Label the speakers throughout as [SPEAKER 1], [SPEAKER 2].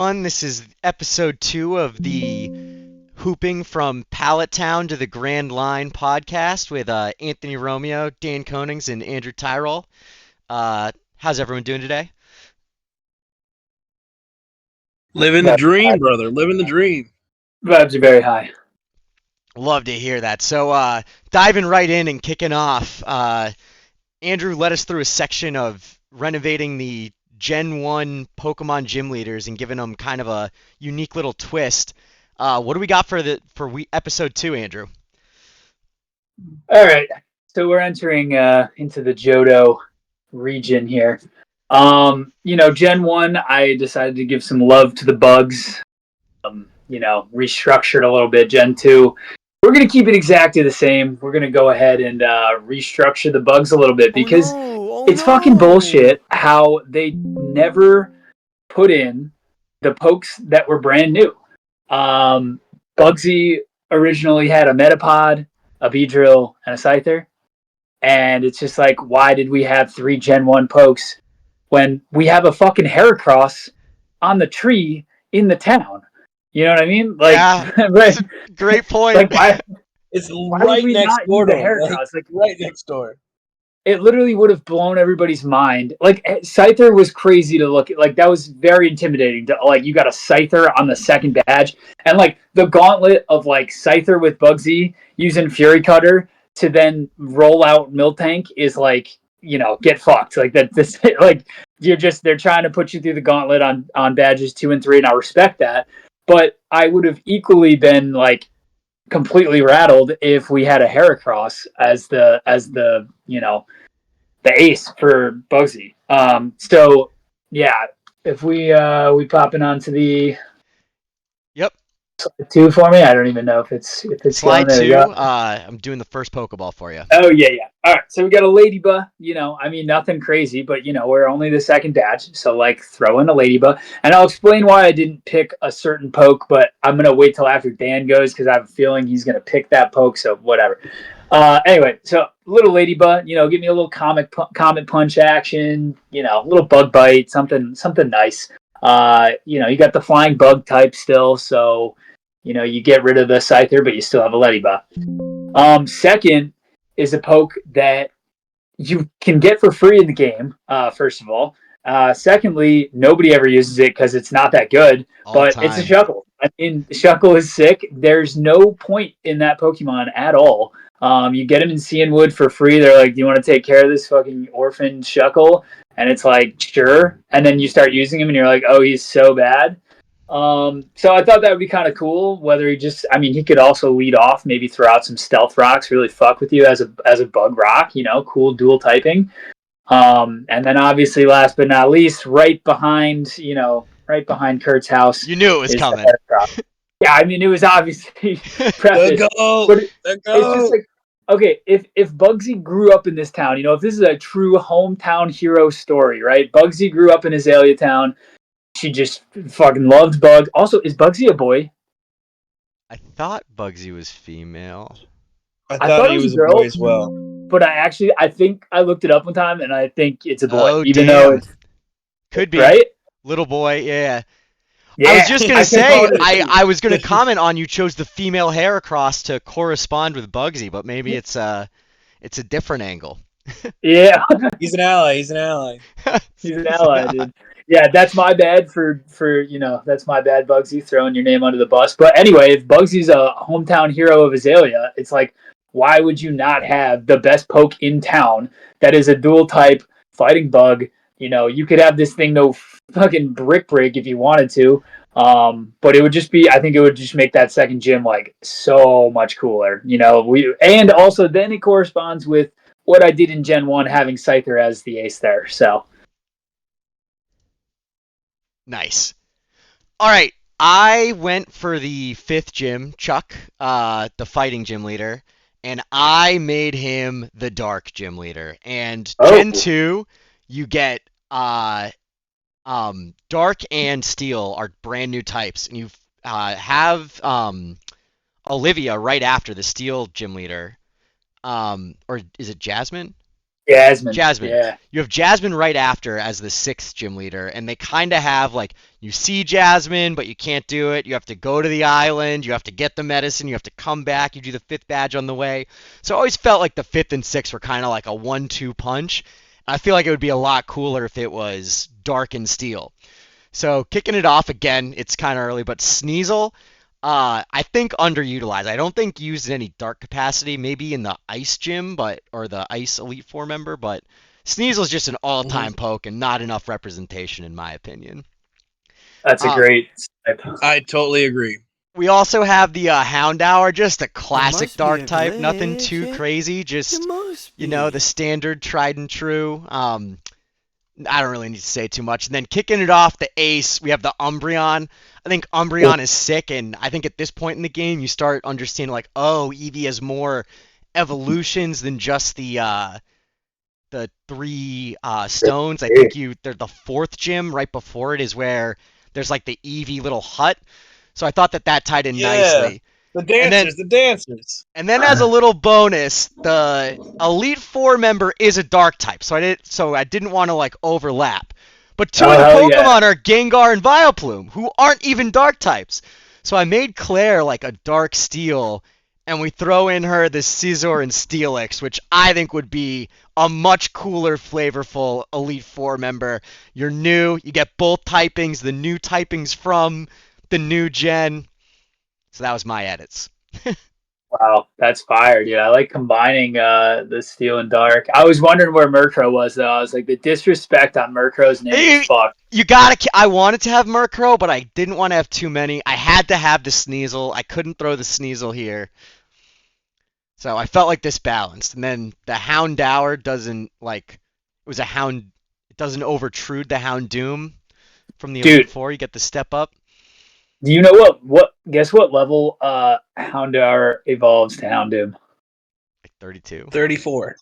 [SPEAKER 1] This is episode 2 of the Hooping from Pallettown to the Grand Line podcast with Anthony Romeo, Dan Konings, and Andrew Tyrol. How's everyone doing today?
[SPEAKER 2] Living the dream, brother. Living the dream.
[SPEAKER 3] Vibes are very high.
[SPEAKER 1] Love to hear that. So, diving right in and kicking off, Andrew led us through a section of renovating the Gen 1 Pokemon gym leaders and giving them kind of a unique little twist. What do we got for episode 2, Andrew?
[SPEAKER 3] All right, so we're entering into the Johto region here. Gen 1, I decided to give some love to the bugs. Restructured a little bit. Gen 2, we're going to keep it exactly the same. We're going to go ahead and restructure the bugs a little bit because it's fucking bullshit how they never put in the pokes that were brand new. Bugsy originally had a Metapod, a Beedrill, and a Scyther. And it's just like, why did we have 3 Gen 1 pokes when we have a fucking Heracross on the tree in the town? You know what I mean? Like,
[SPEAKER 1] yeah,
[SPEAKER 3] right.
[SPEAKER 1] Great point.
[SPEAKER 3] Like, why
[SPEAKER 2] right next door to
[SPEAKER 3] Heracross?
[SPEAKER 2] Like, right next door.
[SPEAKER 3] It literally would have blown everybody's mind. Like, Scyther was crazy to look at. Like, that was very intimidating. You got a Scyther on the second badge. And, like, the gauntlet of, like, Scyther with Bugsy using Fury Cutter to then roll out Miltank is, like, get fucked. Like, they're trying to put you through the gauntlet on badges 2 and 3, and I respect that. But I would have equally been, like, completely rattled if we had a Heracross as the ace for Bugsy. So yeah, if we popping onto the slide 2 for me. I don't even know if it's
[SPEAKER 1] slide 2. I'm doing the first Pokeball for you.
[SPEAKER 3] Oh yeah. All right, so we got a Ladybug. Nothing crazy, but we're only the second batch, so like throw in a Ladybug, and I'll explain why I didn't pick a certain poke, but I'm gonna wait till after Dan goes because I have a feeling he's gonna pick that poke. So whatever. Anyway, so little Ladybug, give me a little Comet Punch action, a little Bug Bite, something nice. You got the Flying Bug type still, so you get rid of the Scyther, but you still have a Ladybug. Second is a poke that you can get for free in the game, first of all. Secondly, nobody ever uses it because it's not that good, but it's a Shuckle. I mean, Shuckle is sick. There's no point in that Pokemon at all. You get him in Cianwood for free. They're like, do you want to take care of this fucking orphan Shuckle? And it's like, sure. And then you start using him and you're like, oh, he's so bad. So I thought that would be kind of cool. Whether he could also lead off, maybe throw out some Stealth Rocks, really fuck with you as a Bug Rock, cool dual typing. And then obviously, last but not least, right behind Kurt's house.
[SPEAKER 1] You knew it was coming.
[SPEAKER 3] Yeah, it was obviously prefaced. It's just like, okay, if Bugsy grew up in this town, if this is a true hometown hero story, right? Bugsy grew up in Azalea Town. She just fucking loved Bug. Also, is Bugsy a boy?
[SPEAKER 1] I thought Bugsy was female.
[SPEAKER 2] I thought he was a boy as well.
[SPEAKER 3] But I think I looked it up one time, and I think it's a boy.
[SPEAKER 1] Even though it could be.
[SPEAKER 3] Right?
[SPEAKER 1] Little boy, yeah. I was just going to say, I was going to comment on you chose the female Heracross to correspond with Bugsy, but maybe it's a different angle.
[SPEAKER 3] Yeah.
[SPEAKER 2] He's an ally. He's an
[SPEAKER 3] ally, dude. Yeah, that's my bad that's my bad, Bugsy, throwing your name under the bus. But anyway, if Bugsy's a hometown hero of Azalea, it's like, why would you not have the best poke in town that is a dual type fighting bug? You could have this thing no fucking brick break if you wanted to. But it would just be, I think it would just make that second gym like so much cooler. And also then it corresponds with what I did in Gen 1, having Scyther as the ace there. So
[SPEAKER 1] nice. All right, I went for the 5th gym, Chuck, the fighting gym leader, and I made him the dark gym leader. And Gen 2, you get dark and steel are brand new types, and you have Olivia right after the steel gym leader. Or is it Jasmine?
[SPEAKER 3] Jasmine.
[SPEAKER 1] Jasmine.
[SPEAKER 3] Yeah.
[SPEAKER 1] You have Jasmine right after as the 6th gym leader, and they kind of have like you see Jasmine, but you can't do it. You have to go to the island. You have to get the medicine. You have to come back. You do the 5th badge on the way. So I always felt like the 5th and 6th were kind of like a 1-2 punch. I feel like it would be a lot cooler if it was Dark and Steel. So kicking it off again, it's kind of early, but Sneasel, I think underutilized. I don't think used in any dark capacity, maybe in the Ice Gym, or the Ice Elite Four member, but Sneasel's just an all-time poke and not enough representation in my opinion.
[SPEAKER 3] That's a great type.
[SPEAKER 2] I totally agree.
[SPEAKER 1] We also have the Houndour, just a classic
[SPEAKER 4] must be
[SPEAKER 1] dark
[SPEAKER 4] a
[SPEAKER 1] type,
[SPEAKER 4] glitch.
[SPEAKER 1] nothing too crazy, just the standard tried and true. I don't really need to say too much. And then kicking it off, the ace, we have the Umbreon. I think Umbreon is sick, and I think at this point in the game, you start understanding, like, oh, Eevee has more evolutions than just the 3 stones. I think they're the 4th gym right before it is where there's, like, the Eevee little hut. So I thought that tied in nicely.
[SPEAKER 2] The dancers.
[SPEAKER 1] And then as a little bonus, the Elite Four member is a dark type, so I didn't want to like overlap. But 2 of the Pokemon are Gengar and Vileplume, who aren't even dark types. So I made Claire like a dark steel, and we throw in her the Scizor and Steelix, which I think would be a much cooler, flavorful Elite Four member. You're new, you get both typings, the new typings from the new gen. So that was my edits.
[SPEAKER 3] Wow, that's fire, dude. I like combining the steel and dark. I was wondering where Murkrow was, though. I was like, the disrespect on Murkrow's name is fucked.
[SPEAKER 1] I wanted to have Murkrow, but I didn't want to have too many. I had to have the Sneasel. I couldn't throw the Sneasel here. So I felt like this balanced. And then the Houndour doesn't, like, it doesn't overtrude the Houndoom from the Elite Four. You get the step up.
[SPEAKER 3] Do you know guess what level Houndour evolves to Houndoom?
[SPEAKER 1] Like 32.
[SPEAKER 2] 34.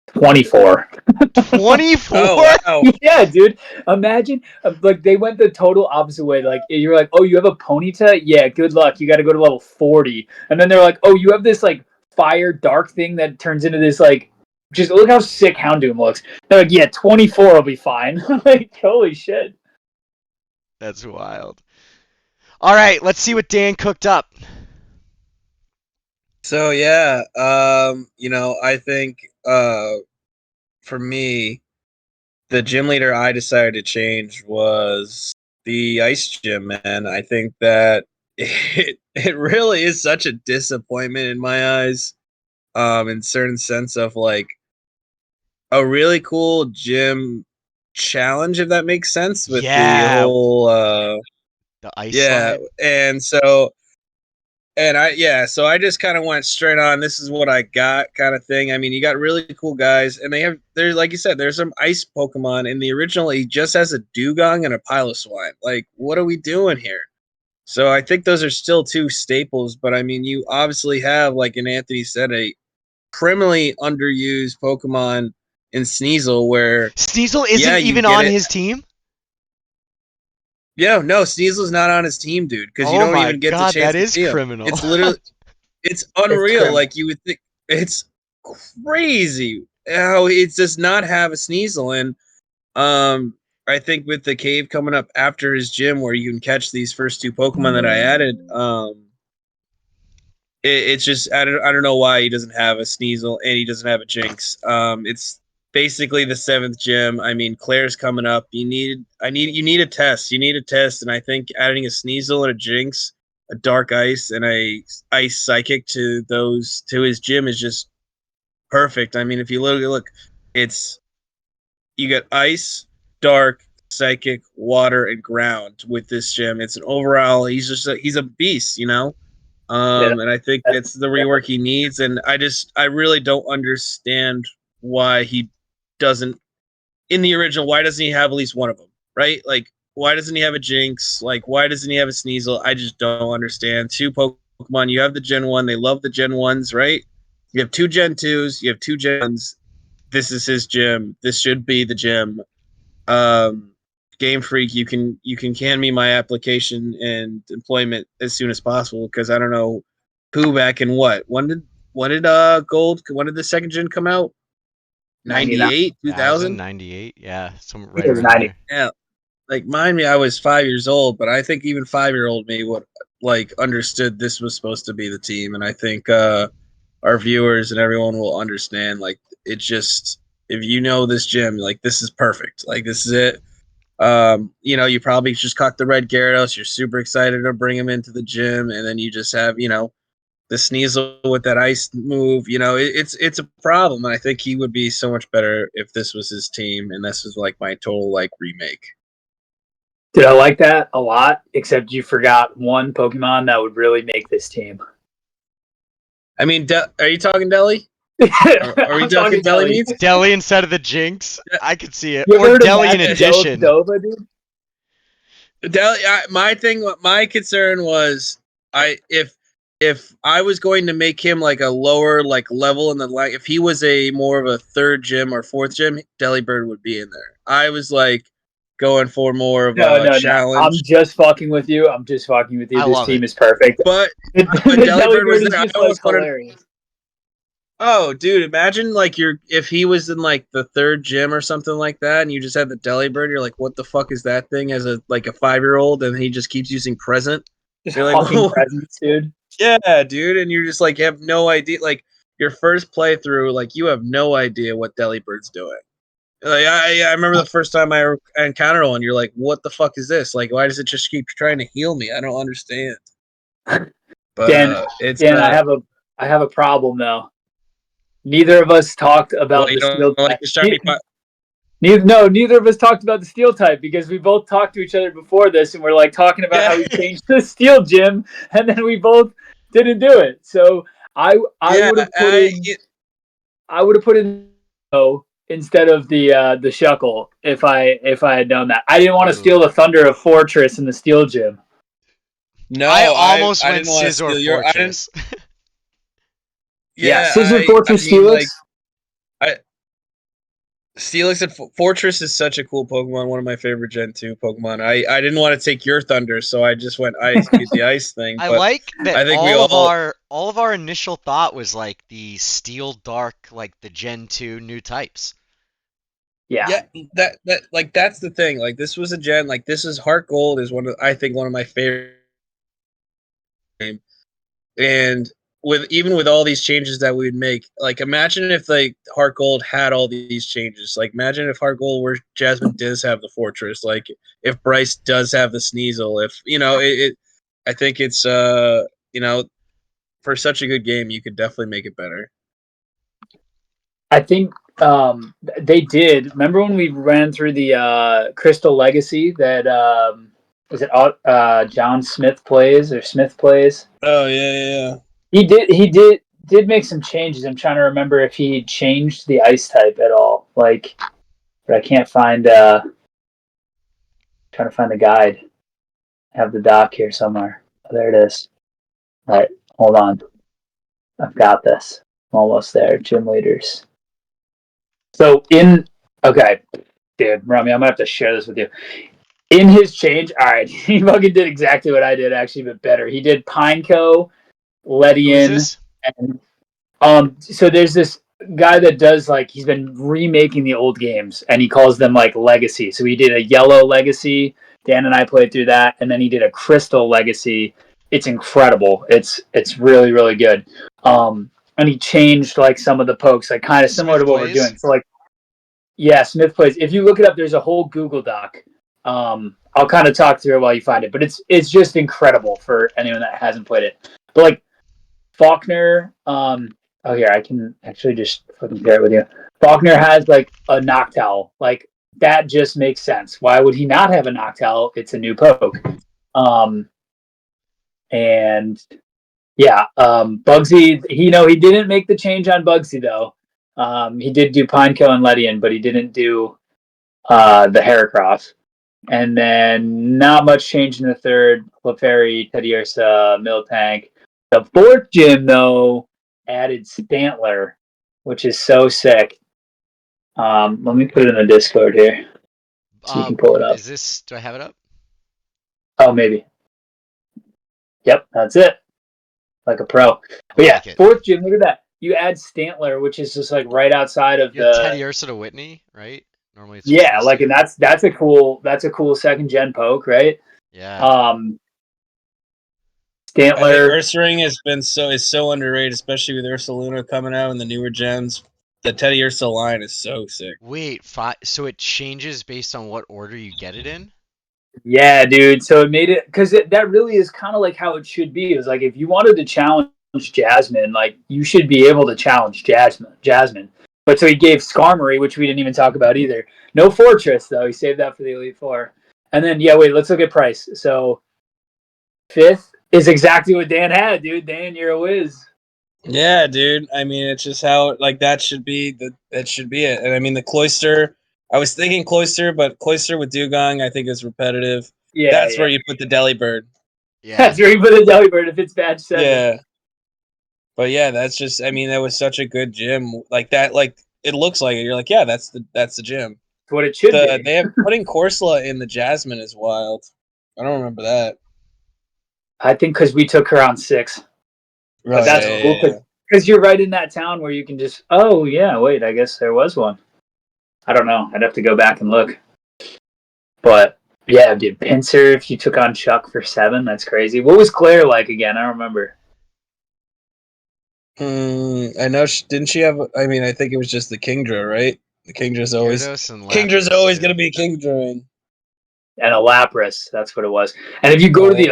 [SPEAKER 3] 24.
[SPEAKER 1] 24?
[SPEAKER 2] Oh, wow.
[SPEAKER 3] Yeah, dude. Imagine, like, they went the total opposite way. Like, you're like, oh, you have a Ponyta? Yeah, good luck. You got to go to level 40. And then they're like, oh, you have this, like, fire dark thing that turns into this, like, just look how sick Houndoom looks. They're like, yeah, 24 will be fine. Like, holy shit.
[SPEAKER 1] That's wild. All right, let's see what Dan cooked up.
[SPEAKER 2] So yeah, I think for me, the gym leader I decided to change was the ice gym, man. I think that it really is such a disappointment in my eyes, in certain sense of like a really cool gym challenge, if that makes sense, with the whole
[SPEAKER 1] the ice slide.
[SPEAKER 2] So I just kind of went straight on. This is what I got, kind of thing. I mean, you got really cool guys, and there's like you said, there's some ice Pokemon. In the original, he just has a Dugong and a Piloswine. Like, what are we doing here? So I think those are still 2 staples. But I mean, you obviously have, like Anthony said, a criminally underused Pokemon in Sneasel, where
[SPEAKER 1] Sneasel isn't even on his team.
[SPEAKER 2] Yeah, no, Sneasel's not on his team, dude, because you don't even get the chance to see him.
[SPEAKER 1] Criminal.
[SPEAKER 2] It's literally, it's unreal. Like, you would think, it's crazy how it does not have a Sneasel. And I think with the cave coming up after his gym, where you can catch these first 2 Pokemon that I added, it's just I don't know why he doesn't have a Sneasel and he doesn't have a Jinx. It's basically the 7th gym. I mean, Claire's coming up. You need a test. You need a test, and I think adding a Sneasel and a Jinx, a Dark Ice, and a Ice Psychic to his gym is just perfect. I mean, if you look, you get Ice, Dark, Psychic, Water, and Ground with this gym. It's an overall. He's a beast, you know. And I think that's the rework he needs. And I really don't understand why he doesn't, in the original, why doesn't he have at least one of them, right? Like, why doesn't he have a Jinx? Like, why doesn't he have a Sneasel? I just don't understand. 2 Pokemon, you have the Gen 1, they love the Gen 1s, right? You have 2 Gen 2s, you have 2 Gens. This is his gym. This should be the gym. Game Freak, you can can me my application and employment as soon as possible, because I don't know who back in when did the 2nd gen come out? 98, 2000.
[SPEAKER 1] 98, yeah, some
[SPEAKER 3] I
[SPEAKER 1] right
[SPEAKER 3] think it was
[SPEAKER 1] around
[SPEAKER 3] 90.
[SPEAKER 1] there.
[SPEAKER 2] Yeah, like mind me, I was 5 years old, but I think even 5-year-old me would like understood this was supposed to be the team, and I think our viewers and everyone will understand. Like it just if you know this gym, like this is perfect. Like this is it. You probably just caught the red Gyarados. You're super excited to bring him into the gym, and then you just have the Sneasel with that ice move. It's a problem, and I think he would be so much better if this was his team, and this was like my total like remake.
[SPEAKER 3] Did I like that a lot? Except you forgot one Pokemon that would really make this team.
[SPEAKER 2] I mean, are you talking Deli? Are we
[SPEAKER 3] I'm
[SPEAKER 2] talking Deli meats?
[SPEAKER 1] Deli instead of the Jinx, I could see it.
[SPEAKER 3] You
[SPEAKER 1] Or
[SPEAKER 3] ever
[SPEAKER 1] Deli in
[SPEAKER 3] imagine
[SPEAKER 1] addition.
[SPEAKER 3] Dova, dude?
[SPEAKER 2] My concern was if I was going to make him like a lower like level in the like if he was a more of a third gym or fourth gym, Delibird would be in there. I was like going for more of
[SPEAKER 3] No,
[SPEAKER 2] a
[SPEAKER 3] no, no. I'm
[SPEAKER 2] challenge,
[SPEAKER 3] just fucking with you.
[SPEAKER 1] I
[SPEAKER 3] This
[SPEAKER 1] love
[SPEAKER 3] team
[SPEAKER 1] it.
[SPEAKER 3] is perfect.
[SPEAKER 2] but
[SPEAKER 3] The
[SPEAKER 2] Delibird was
[SPEAKER 3] Delibird is
[SPEAKER 2] there. I
[SPEAKER 3] just like
[SPEAKER 2] almost wanted.
[SPEAKER 3] hilarious.
[SPEAKER 2] Oh, dude! Imagine like if he was in like the third gym or something like that, and you just had the Delibird. You're like, what the fuck is that thing? As a 5-year-old, and he just keeps using present.
[SPEAKER 3] Just
[SPEAKER 2] You're like,
[SPEAKER 3] fucking
[SPEAKER 2] whoa.
[SPEAKER 3] presents, dude.
[SPEAKER 2] Yeah, dude, and you're just like you have no idea. Like your first playthrough, like you have no idea what Delibird's doing. Like I remember the first time I encountered one. You're like, what the fuck is this? Like, why does it just keep trying to heal me? I don't understand. But
[SPEAKER 3] Dan,
[SPEAKER 2] it's
[SPEAKER 3] Dan, I have a problem though. Neither of us talked
[SPEAKER 2] well,
[SPEAKER 3] about
[SPEAKER 2] you
[SPEAKER 3] the
[SPEAKER 2] don't
[SPEAKER 3] steel
[SPEAKER 2] like
[SPEAKER 3] type.
[SPEAKER 2] the shiny.
[SPEAKER 3] Neither of us talked about the steel type because we both talked to each other before this, and we're like talking about
[SPEAKER 2] Yeah.
[SPEAKER 3] how we changed the steel gym, and then we both didn't do it. So I would have put in instead of the Shuckle if I had done that. I didn't want to steal the Thunder of Fortress in the steel gym.
[SPEAKER 2] No,
[SPEAKER 1] I almost
[SPEAKER 2] I
[SPEAKER 1] went
[SPEAKER 2] didn't want to
[SPEAKER 1] Scizor
[SPEAKER 2] steal your. I didn't.
[SPEAKER 1] Fortress.
[SPEAKER 2] Yeah,
[SPEAKER 3] Scissor Fortress
[SPEAKER 2] I mean,
[SPEAKER 3] Steelix.
[SPEAKER 2] like, Steelix and Fortress is such a cool Pokemon. One of my favorite Gen 2 Pokemon. I didn't want to take your Thunder, so I just went Ice, beat the Ice thing.
[SPEAKER 1] I
[SPEAKER 2] But
[SPEAKER 1] like that
[SPEAKER 2] I think we
[SPEAKER 1] all of our initial thought was like the Steel Dark, like the Gen 2 new types.
[SPEAKER 3] Yeah.
[SPEAKER 2] that's the thing. Like this was a gen. Like this is Heart Gold is one of my favorite. And with all these changes that we would make, like imagine if like Heart Gold had all these changes. Like imagine if Heart Gold where Jasmine does have the Fortress. Like if Bryce does have the Sneasel. If I think it's for such a good game, you could definitely make it better.
[SPEAKER 3] I think they did. Remember when we ran through the Crystal Legacy that was it John Smith plays or Smith plays?
[SPEAKER 2] Oh yeah.
[SPEAKER 3] He did make some changes. I'm trying to remember if he changed the ice type at all. Like, but I can't find. Trying to find the guide. I have the doc here somewhere. Oh, there it is. All right, hold on. I've got this. I'm almost there. Gym leaders. So okay, dude, Rami, I'm gonna have to share this with you. In his change, all right, he fucking did exactly what I did, actually, but better. He did Pineco,
[SPEAKER 1] Who is
[SPEAKER 3] Ledian,
[SPEAKER 1] this?
[SPEAKER 3] and so there's this guy that does like he's been remaking the old games, and he calls them like Legacy. So he did a Yellow Legacy. Dan and I played through that, and then he did a Crystal Legacy. It's incredible. It's really really good. And he changed like some of the pokes, like kind of similar
[SPEAKER 1] Smith
[SPEAKER 3] to what we're
[SPEAKER 1] plays.
[SPEAKER 3] doing. So like, yeah, Smith plays. If you look it up, there's a whole Google Doc. I'll kind of talk through it while you find it, but it's just incredible for anyone that hasn't played it. But like Faulkner, oh here I can actually just fucking share it with you. Faulkner has like a Noctowl, like that just makes sense. Why would he not have a Noctowl? It's a new poke. And yeah, Bugsy, he didn't make the change on Bugsy though. He did do Pineco and Ledian, but he didn't do the Heracross. And then not much change in the third. Clefairy, Teddiursa, Miltank. The fourth gym, though, added Stantler, which is so sick. Let me put it in the Discord here so you can pull it up.
[SPEAKER 1] Do I have it up?
[SPEAKER 3] Oh, maybe. Yep, that's it. Like a pro. But
[SPEAKER 1] I
[SPEAKER 3] yeah,
[SPEAKER 1] like it.
[SPEAKER 3] fourth gym, look at that. you add Stantler, which is just like right outside of
[SPEAKER 1] You have
[SPEAKER 3] the
[SPEAKER 1] Teddy Ursula Whitney, right? Normally it's just
[SPEAKER 3] yeah,
[SPEAKER 1] those
[SPEAKER 3] like
[SPEAKER 1] two.
[SPEAKER 3] and that's a cool second gen poke, right?
[SPEAKER 1] Yeah.
[SPEAKER 2] I think
[SPEAKER 3] Stantler,
[SPEAKER 2] Ursaring is so underrated, especially with Ursaluna coming out in the newer gens. The Teddy Ursa line is so sick.
[SPEAKER 1] Wait, so it changes based on what order you get it in?
[SPEAKER 3] yeah, dude. So it made it because that really is kind of like how it should be. It's like if you wanted to challenge Jasmine, like you should be able to challenge Jasmine. But so he gave Skarmory, which we didn't even talk about either. No Fortress though. He saved that for the Elite Four. And then yeah, wait. Let's look at price. So fifth is exactly what Dan had, dude. Dan, you're a whiz.
[SPEAKER 2] Yeah, dude. I mean, it's just how like that should be. That should be it. And I mean, the Cloyster. I was thinking Cloyster, but Cloyster with Dugong, I think is repetitive.
[SPEAKER 3] Yeah,
[SPEAKER 2] That's
[SPEAKER 3] yeah.
[SPEAKER 2] where you put the Delibird.
[SPEAKER 1] Yeah.
[SPEAKER 3] That's where you put the Delibird if it's badge 7.
[SPEAKER 2] Yeah, but yeah, that's just. I mean, that was such a good gym. Like that. Like it looks like it. You're like, yeah, that's the gym.
[SPEAKER 3] That's what it should be.
[SPEAKER 2] They have putting Corsola in the Jasmine is wild. I don't remember that.
[SPEAKER 3] I think because we took her on 6. But
[SPEAKER 2] Right,
[SPEAKER 3] that's cool
[SPEAKER 2] yeah.
[SPEAKER 3] because you're right in that town where you can just, oh, yeah, wait, I guess there was one. I don't know. I'd have to go back and look. But yeah, dude, Pincer, if you took on Chuck for 7, that's crazy. What was Claire like again? I don't remember.
[SPEAKER 2] I know. Didn't she have? I mean, I think it was just the Kingdra, right? The Kingdra's always
[SPEAKER 1] Gyarados and
[SPEAKER 2] Kingdra's
[SPEAKER 1] Lapras,
[SPEAKER 2] always
[SPEAKER 1] too.
[SPEAKER 2] gonna be Kingdra.
[SPEAKER 3] And a Lapras, that's what it was. And if you go to the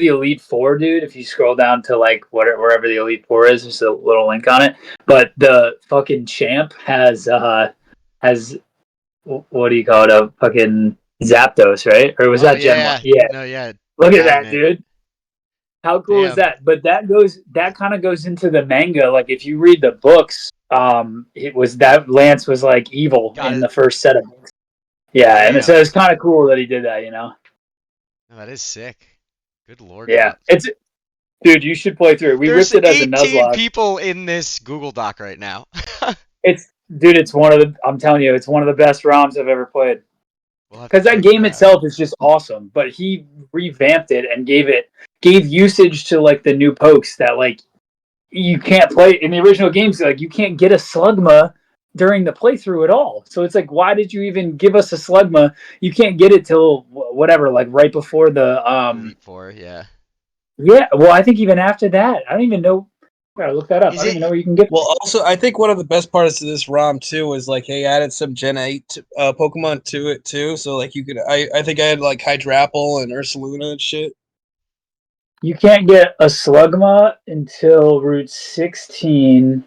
[SPEAKER 3] Elite Four, dude, if you scroll down to like wherever the Elite Four is, there's a little link on it. But the fucking champ has what do you call it? A fucking Zapdos, right? Or was that Gen 1? Yeah.
[SPEAKER 1] No, yeah.
[SPEAKER 3] Look at that,
[SPEAKER 1] Magnet.
[SPEAKER 3] dude. How cool is
[SPEAKER 1] Damn.
[SPEAKER 3] that? But that kind of goes into the manga. Like if you read the books, it was that Lance was like evil
[SPEAKER 1] Got
[SPEAKER 3] in
[SPEAKER 1] it.
[SPEAKER 3] the first set of books. Yeah, and
[SPEAKER 1] Damn.
[SPEAKER 3] so it's kind of cool that he did that, you know.
[SPEAKER 1] Oh, that is sick. Good lord.
[SPEAKER 3] Yeah,
[SPEAKER 1] Lance.
[SPEAKER 3] dude, you should play through it. We
[SPEAKER 1] There's
[SPEAKER 3] ripped it as a
[SPEAKER 1] 18
[SPEAKER 3] Nuzlocke.
[SPEAKER 1] people in this Google Doc right now.
[SPEAKER 3] It's one of the. I'm telling you, it's one of the best ROMs I've ever played.
[SPEAKER 1] We'll have to
[SPEAKER 3] Because that
[SPEAKER 1] check
[SPEAKER 3] game
[SPEAKER 1] out.
[SPEAKER 3] itself is just awesome, but he revamped it and gave usage to like the new pokes that like you can't play in the original games. Like you can't get a Slugma during the playthrough at all. So it's like, why did you even give us a Slugma? You can't get it till whatever, like right before the
[SPEAKER 1] Elite Four, yeah.
[SPEAKER 3] Yeah, well, I think even after that, I don't even know. I gotta look that up. I don't even know where you can get.
[SPEAKER 2] Well, also, I think one of the best parts of this ROM too was like, hey, added some Gen 8 Pokemon to it too. So like, you could, I think I had like Hydrapple and Ursaluna and shit.
[SPEAKER 3] You can't get a Slugma until Route 16,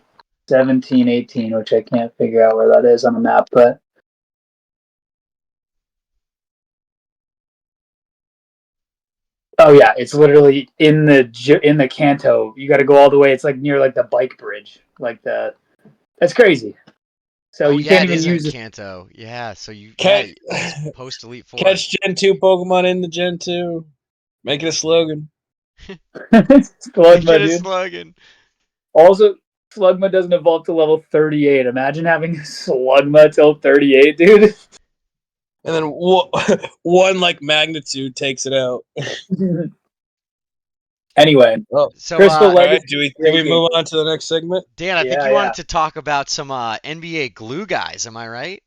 [SPEAKER 3] 17, 18, which I can't figure out where that is on the map, but oh yeah, it's literally in the Kanto. You got to go all the way. It's like near like the bike bridge, like the. That's crazy. So you can't even use
[SPEAKER 1] it.
[SPEAKER 3] it.
[SPEAKER 1] Kanto. Yeah, so you
[SPEAKER 2] Catch,
[SPEAKER 1] post Elite Four.
[SPEAKER 2] catch Gen 2 Pokemon in the Gen 2. Make it a slogan.
[SPEAKER 3] Slugma,
[SPEAKER 1] Get a
[SPEAKER 3] dude.
[SPEAKER 1] slogan.
[SPEAKER 3] Also, Slugma doesn't evolve to level 38. Imagine having Slugma till 38, dude.
[SPEAKER 2] And then one like magnitude takes it out.
[SPEAKER 3] Anyway,
[SPEAKER 2] Oh,
[SPEAKER 1] So,
[SPEAKER 3] Crystal
[SPEAKER 2] all right.
[SPEAKER 3] Legacy.
[SPEAKER 2] Do we move on to the next segment?
[SPEAKER 1] Dan, I think
[SPEAKER 3] Yeah,
[SPEAKER 1] you
[SPEAKER 3] yeah.
[SPEAKER 1] wanted to talk about some NBA glue guys. Am I right?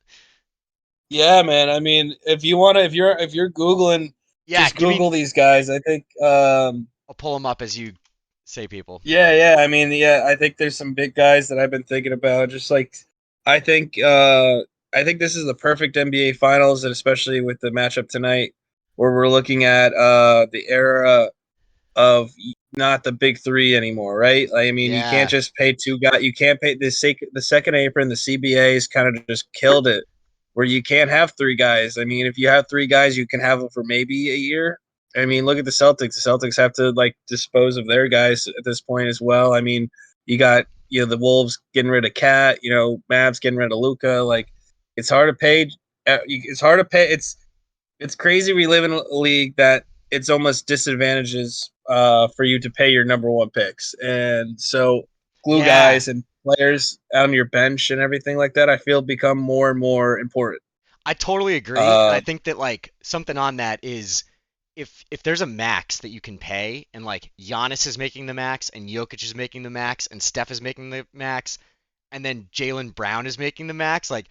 [SPEAKER 2] Yeah, man. I mean, if you're Googling,
[SPEAKER 1] Yeah,
[SPEAKER 2] just Google these guys. I think.
[SPEAKER 1] I'll pull them up as you say people.
[SPEAKER 2] Yeah. I mean, yeah. I think there's some big guys that I've been thinking about. Just like, I think. I think this is the perfect NBA Finals, and especially with the matchup tonight, where we're looking at the era of not the big three anymore, right? I mean, you can't just pay two guys. You can't pay the second apron. The CBA's kind of just killed it, where you can't have three guys. I mean, if you have three guys, you can have them for maybe a year. I mean, look at the Celtics. The Celtics have to like dispose of their guys at this point as well. I mean, you got the Wolves getting rid of Cat. Mavs getting rid of Luka. Like, it's hard to pay. It's hard to pay. It's crazy we live in a league that it's almost disadvantages for you to pay your number one picks. And so glue guys and players on your bench and everything like that, I feel become more and more important.
[SPEAKER 1] I totally agree. And I think that like something on that is if there's a max that you can pay, and like Giannis is making the max, and Jokic is making the max, and Steph is making the max, and then Jaylen Brown is making the max, like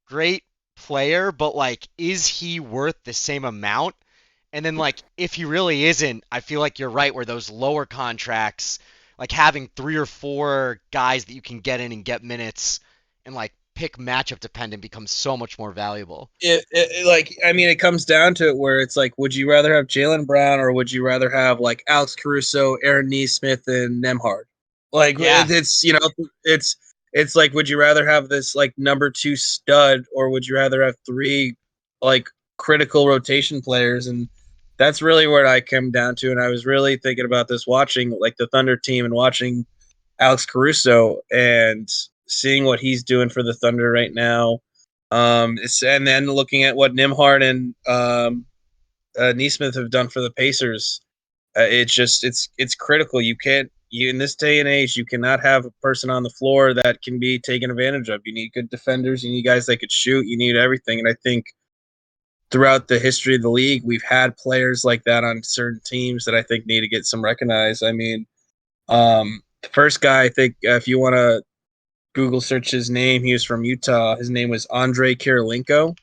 [SPEAKER 1] great player, but like is he worth the same amount? And then like if he really isn't, I feel like you're right where those lower contracts, like having 3 or 4 guys that you can get in and get minutes and like pick matchup dependent becomes so much more valuable.
[SPEAKER 2] It comes down to it where it's like, would you rather have Jaylen Brown or would you rather have like Alex Caruso, Aaron Nesmith, and Nemhard? Like
[SPEAKER 1] Yeah.
[SPEAKER 2] it's like, would you rather have this like number 2 stud or would you rather have 3 like critical rotation players? And that's really what I come down to. And I was really thinking about this watching like the Thunder team and watching Alex Caruso and seeing what he's doing for the Thunder right now. And then looking at what Nimhard and Nesmith have done for the Pacers. It's critical. You in this day and age, you cannot have a person on the floor that can be taken advantage of. You need good defenders. You need guys that could shoot. You need everything. And I think throughout the history of the league, we've had players like that on certain teams that I think need to get some recognized. I mean, the first guy, I think, if you want to Google search his name, he was from Utah. His name was Andre Kirilenko.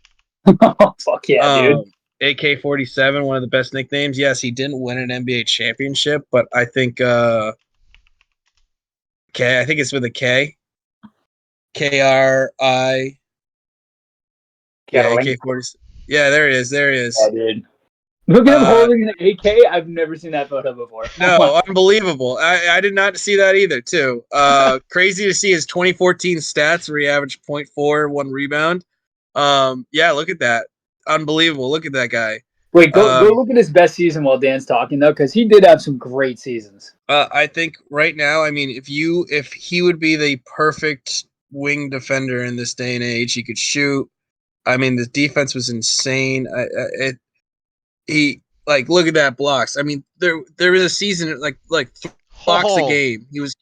[SPEAKER 3] Oh, fuck yeah, dude.
[SPEAKER 2] AK-47, one of the best nicknames. Yes, he didn't win an NBA championship, but I think I think it's with a K. KRI. Yeah, AK-47. Yeah, there it is. There it is.
[SPEAKER 3] Yeah, dude. Look at him holding an AK. I've never seen that photo before.
[SPEAKER 2] No, unbelievable. I did not see that either, too. Crazy to see his 2014 stats where he averaged 0.4, 1 rebound. Yeah, look at that. Unbelievable. Look at that guy.
[SPEAKER 3] Wait, go look at his best season while Dan's talking, though, because he did have some great seasons.
[SPEAKER 2] I think right now, I mean, if he would be the perfect wing defender in this day and age, he could shoot. I mean, the defense was insane. He like look at that blocks. I mean, there was a season like blocks a game. He was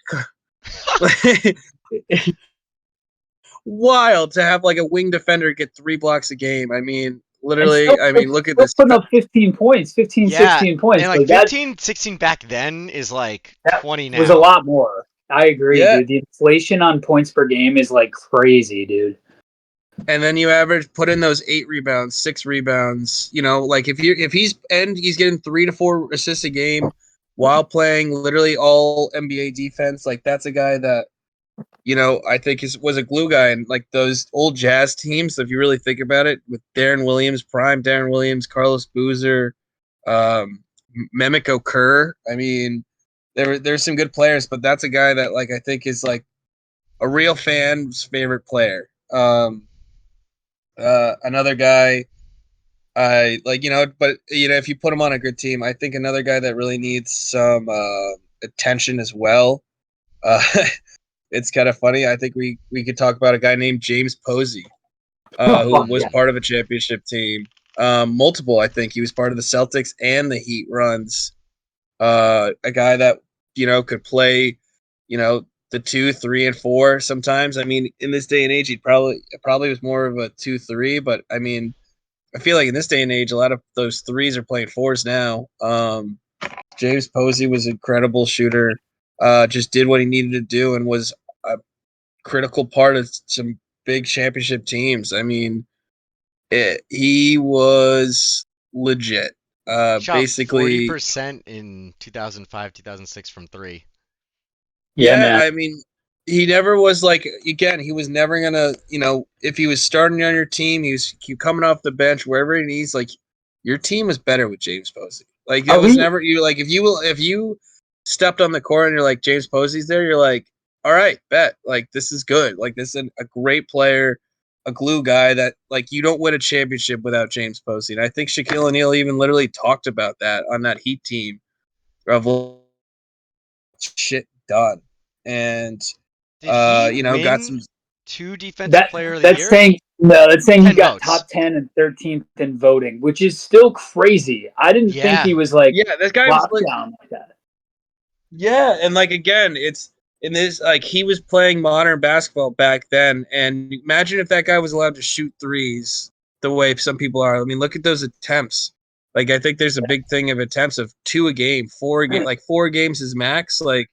[SPEAKER 2] wild to have like a wing defender get 3 blocks a game. I mean, literally. I mean, look at this.
[SPEAKER 3] Putting up 15 points, 15, 16 points.
[SPEAKER 1] And like 15, 16 back then is like 20 now.
[SPEAKER 3] Was a lot more. I agree, dude. The inflation on points per game is like crazy, dude.
[SPEAKER 2] And then you put in those 8 rebounds, 6 rebounds. You know, like if he's getting 3 to 4 assists a game while playing literally all NBA defense. Like that's a guy that, you know, I think was a glue guy. And like those old Jazz teams, if you really think about it, with Darren Williams, prime Darren Williams, Carlos Boozer, Memiko Kerr. I mean, there's some good players, but that's a guy that like I think is like a real fan's favorite player. Another guy, but if you put him on a good team, I think another guy that really needs some attention as well. It's kind of funny. I think we could talk about a guy named James Posey, who was part of a championship team. Multiple, I think he was part of the Celtics and the Heat runs. A guy that, you know, could play, you know, the 2, 3, and 4 sometimes. I mean, in this day and age, he probably was more of a 2-3, but I mean, I feel like in this day and age, a lot of those 3s are playing 4s now. James Posey was an incredible shooter. Just did what he needed to do and was a critical part of some big championship teams. I mean, he was legit. Basically
[SPEAKER 1] 40% in 2005, 2006 from 3.
[SPEAKER 2] Yeah, I mean, he never was like, again, he was never gonna, you know, if he was starting on your team, he was coming off the bench wherever he needs. Like, your team was better with James Posey. Like, it was never you. Like, if you stepped on the court and you're like James Posey's there, you're like, all right, bet. Like, this is good. Like, this is a great player, a glue guy that like you don't win a championship without James Posey. And I think Shaquille O'Neal even literally talked about that on that Heat team of shit done. And
[SPEAKER 1] Did he
[SPEAKER 2] got some
[SPEAKER 1] 2 defensive player of the year?
[SPEAKER 3] That's saying he got
[SPEAKER 1] votes.
[SPEAKER 3] top 10 and 13th in voting, which is still crazy. I didn't think he was like
[SPEAKER 2] this guy was like,
[SPEAKER 3] down like that.
[SPEAKER 2] Yeah, and like again, it's in this like he was playing modern basketball back then, and imagine if that guy was allowed to shoot 3s the way some people are. I mean, look at those attempts. Like I think there's a big thing of attempts of 2 a game, 4 a game, like 4 games is max. Like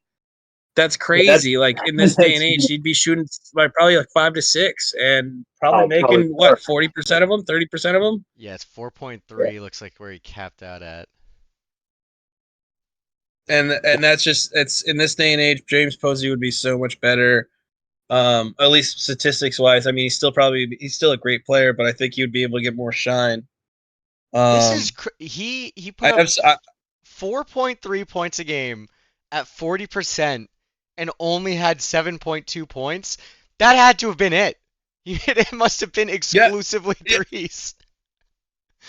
[SPEAKER 2] that's crazy. Like in this day and age, he'd be shooting by probably like 5 to 6, and probably
[SPEAKER 3] probably
[SPEAKER 2] making what 40% of them, 30% of them.
[SPEAKER 1] Yeah, it's 4.3. Looks like where he capped out at.
[SPEAKER 2] And that's just it's in this day and age, James Posey would be so much better. At least statistics wise. I mean, he's still a great player, but I think he would be able to get more shine.
[SPEAKER 1] This is he put up 4.3 points a game at 40% and only had 7.2 points. That had to have been it. It must have been exclusively threes.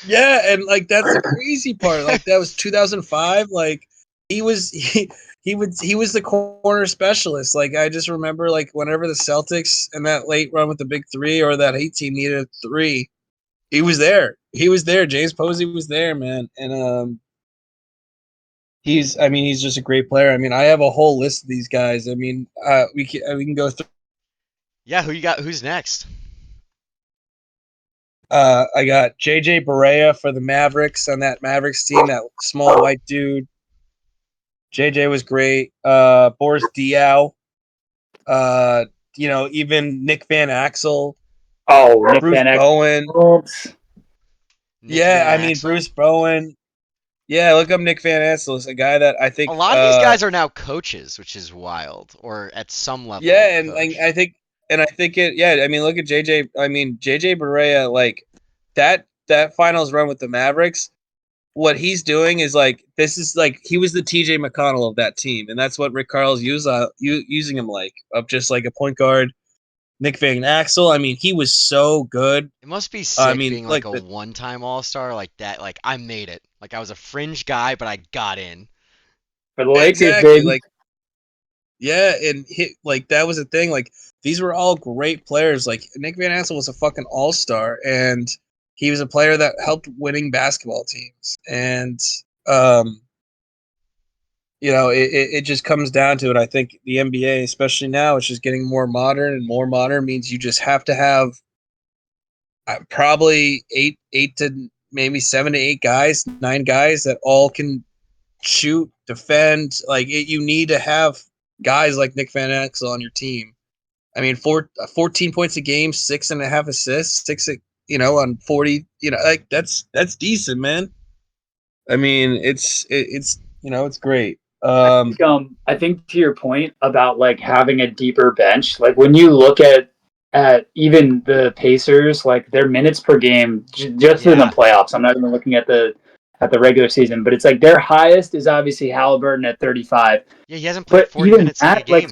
[SPEAKER 2] Yeah, and like that's the crazy part. Like that was 2005. Like he was the corner specialist. Like I just remember like whenever the Celtics and that late run with the big three or that Heat team needed a three, he was there. He was there. James Posey was there, man. And he's just a great player. I mean, I have a whole list of these guys. I mean, we can go through.
[SPEAKER 1] Yeah, who you got? Who's next?
[SPEAKER 2] I got JJ Barea for the Mavericks on that Mavericks team, that small white dude. JJ was great. Boris Diaw. Even Nick Van Axel.
[SPEAKER 3] Oh, Nick
[SPEAKER 2] Bruce
[SPEAKER 3] Van Exel.
[SPEAKER 2] Bowen. Bruce Bowen. Yeah, look up Nick Van Axel. It's a guy that I think
[SPEAKER 1] a lot of these guys are now coaches, which is wild, or at some level.
[SPEAKER 2] Yeah, and I think it. Yeah, I mean, look at JJ. I mean, JJ Barea, like that finals run with the Mavericks. What he's doing is like this is like he was the TJ McConnell of that team, and that's what Rick Carl's using him like of just like a point guard. Nick Van Axel, I mean, he was so good.
[SPEAKER 1] It must be sick being like a one-time All-Star like that. Like I made it. Like I was a fringe guy, but I got in.
[SPEAKER 3] For the Lakers,
[SPEAKER 2] exactly. Like, yeah, and like that was the thing. Like these were all great players. Like Nick Van Axel was a fucking All-Star, and he was a player that helped winning basketball teams. And it just comes down to it. I think the NBA, especially now, it's just getting more modern, and more modern means you just have to have probably eight to maybe 7 to 8 guys, 9 guys that all can shoot, defend. Like you need to have guys like Nick Van Axel on your team. I mean, 14 points a game, 6.5 assists, on 40. Like that's decent, man. I mean, it's great.
[SPEAKER 3] I think to your point about like having a deeper bench, like when you look at even the Pacers, like their minutes per game just in the playoffs. I'm not even looking at the regular season, but it's like their highest is obviously Halliburton at 35.
[SPEAKER 1] Yeah, he hasn't played 40 minutes in a game.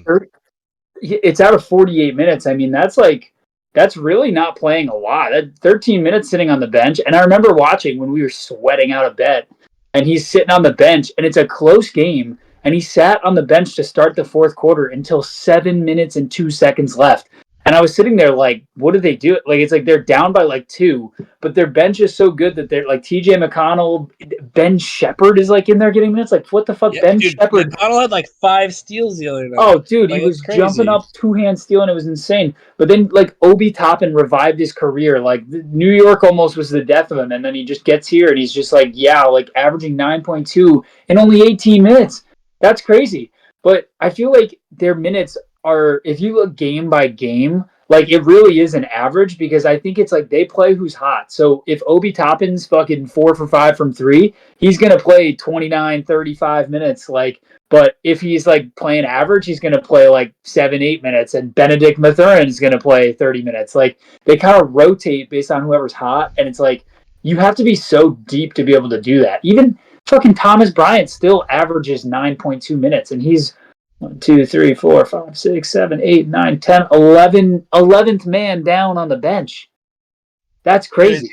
[SPEAKER 3] It's out of 48 minutes. I mean, that's really not playing a lot. That 13 minutes sitting on the bench. And I remember watching when we were sweating out of bed, and he's sitting on the bench, and it's a close game, and he sat on the bench to start the fourth quarter until 7 minutes and 2 seconds left. And I was sitting there like, what do they do? Like, it's like they're down by like 2, but their bench is so good that they're like TJ McConnell, Ben Shepherd is like in there getting minutes. Like, what the fuck? Ben Shepherd.
[SPEAKER 2] McConnell had like 5 steals the other night.
[SPEAKER 3] Oh, dude, like, he was jumping up, 2-hand stealing. It was insane. But then like Obi Toppin revived his career. Like New York almost was the death of him. And then he just gets here and he's just like, like averaging 9.2 in only 18 minutes. That's crazy. But I feel like their minutes are, if you look game by game, like it really is an average, because I think it's like they play who's hot. So if Obi Toppin's fucking 4 for 5 from 3, he's going to play 29, 35 minutes. Like, but if he's like playing average, he's going to play like 7, 8 minutes, and Benedict Mathurin is going to play 30 minutes. Like they kind of rotate based on whoever's hot. And it's like, you have to be so deep to be able to do that. Even fucking Thomas Bryant still averages 9.2 minutes, and he's 1, 2, 3, 4, 5, 6, 7, 8, 9, 10, 11th man down on the bench. That's crazy.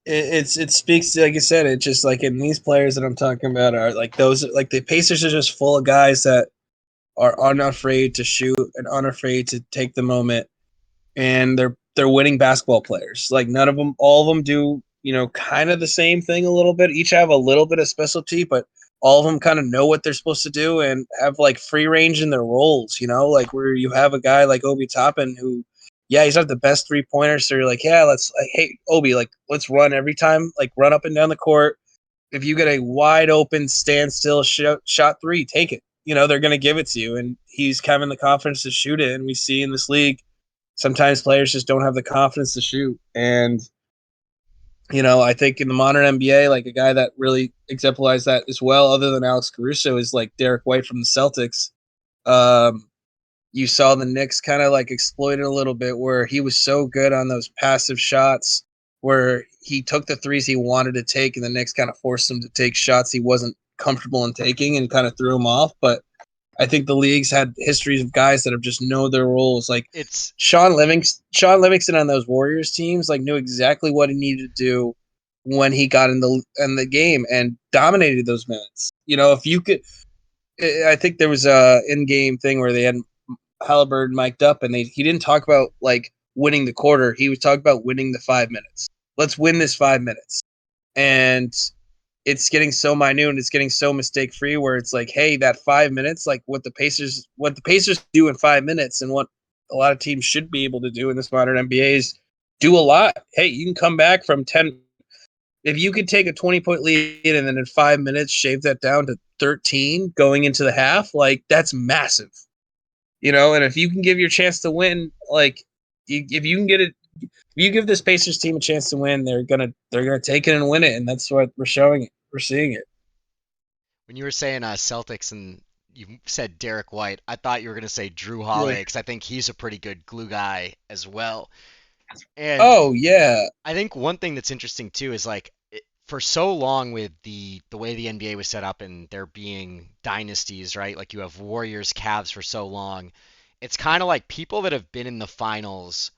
[SPEAKER 2] It speaks, like I said, it's just like in these players that I'm talking about are like those, like the Pacers are just full of guys that are unafraid to shoot and unafraid to take the moment, and they're winning basketball players. Like all of them do, kind of the same thing a little bit. Each have a little bit of specialty, but all of them kind of know what they're supposed to do and have like free range in their roles, like where you have a guy like Obi Toppin who, he's not the best 3-pointer. So you're like, hey, Obi, like let's run every time, like run up and down the court, if you get a wide open standstill shot three, take it. They're going to give it to you, and he's having the confidence to shoot it. And we see in this league, sometimes players just don't have the confidence to shoot. And I think in the modern NBA, like a guy that really exemplifies that as well, other than Alex Caruso, is like Derek White from the Celtics. You saw the Knicks kind of like exploit it a little bit, where he was so good on those passive shots where he took the threes he wanted to take, and the Knicks kind of forced him to take shots he wasn't comfortable in taking and kind of threw him off. But I think the league's had histories of guys that have just know their roles. Like Sean Livingston on those Warriors teams, like knew exactly what he needed to do when he got in the game and dominated those minutes. If you could, I think there was a in-game thing where they had Halliburton mic'd up, and he didn't talk about like winning the quarter. He was talking about winning the 5 minutes. Let's win this 5 minutes. And it's getting so minute and it's getting so mistake free where it's like, hey, that 5 minutes, like what the Pacers do in 5 minutes, and what a lot of teams should be able to do in this modern NBA is do a lot. Hey, you can come back from 10. If you could take a 20-point lead and then in 5 minutes shave that down to 13 going into the half, like that's massive. And if you can give your chance to win, like if you can get it, if you give this Pacers team a chance to win, they're gonna take it and win it, and that's what we're showing. We're seeing it.
[SPEAKER 1] When you were saying Celtics and you said Derek White, I thought you were gonna say Drew Holiday, because I think he's a pretty good glue guy as well. And
[SPEAKER 2] oh yeah,
[SPEAKER 1] I think one thing that's interesting too is like for so long with the way the NBA was set up and there being dynasties, right? Like you have Warriors, Cavs for so long. It's kind of like people that have been in the finals,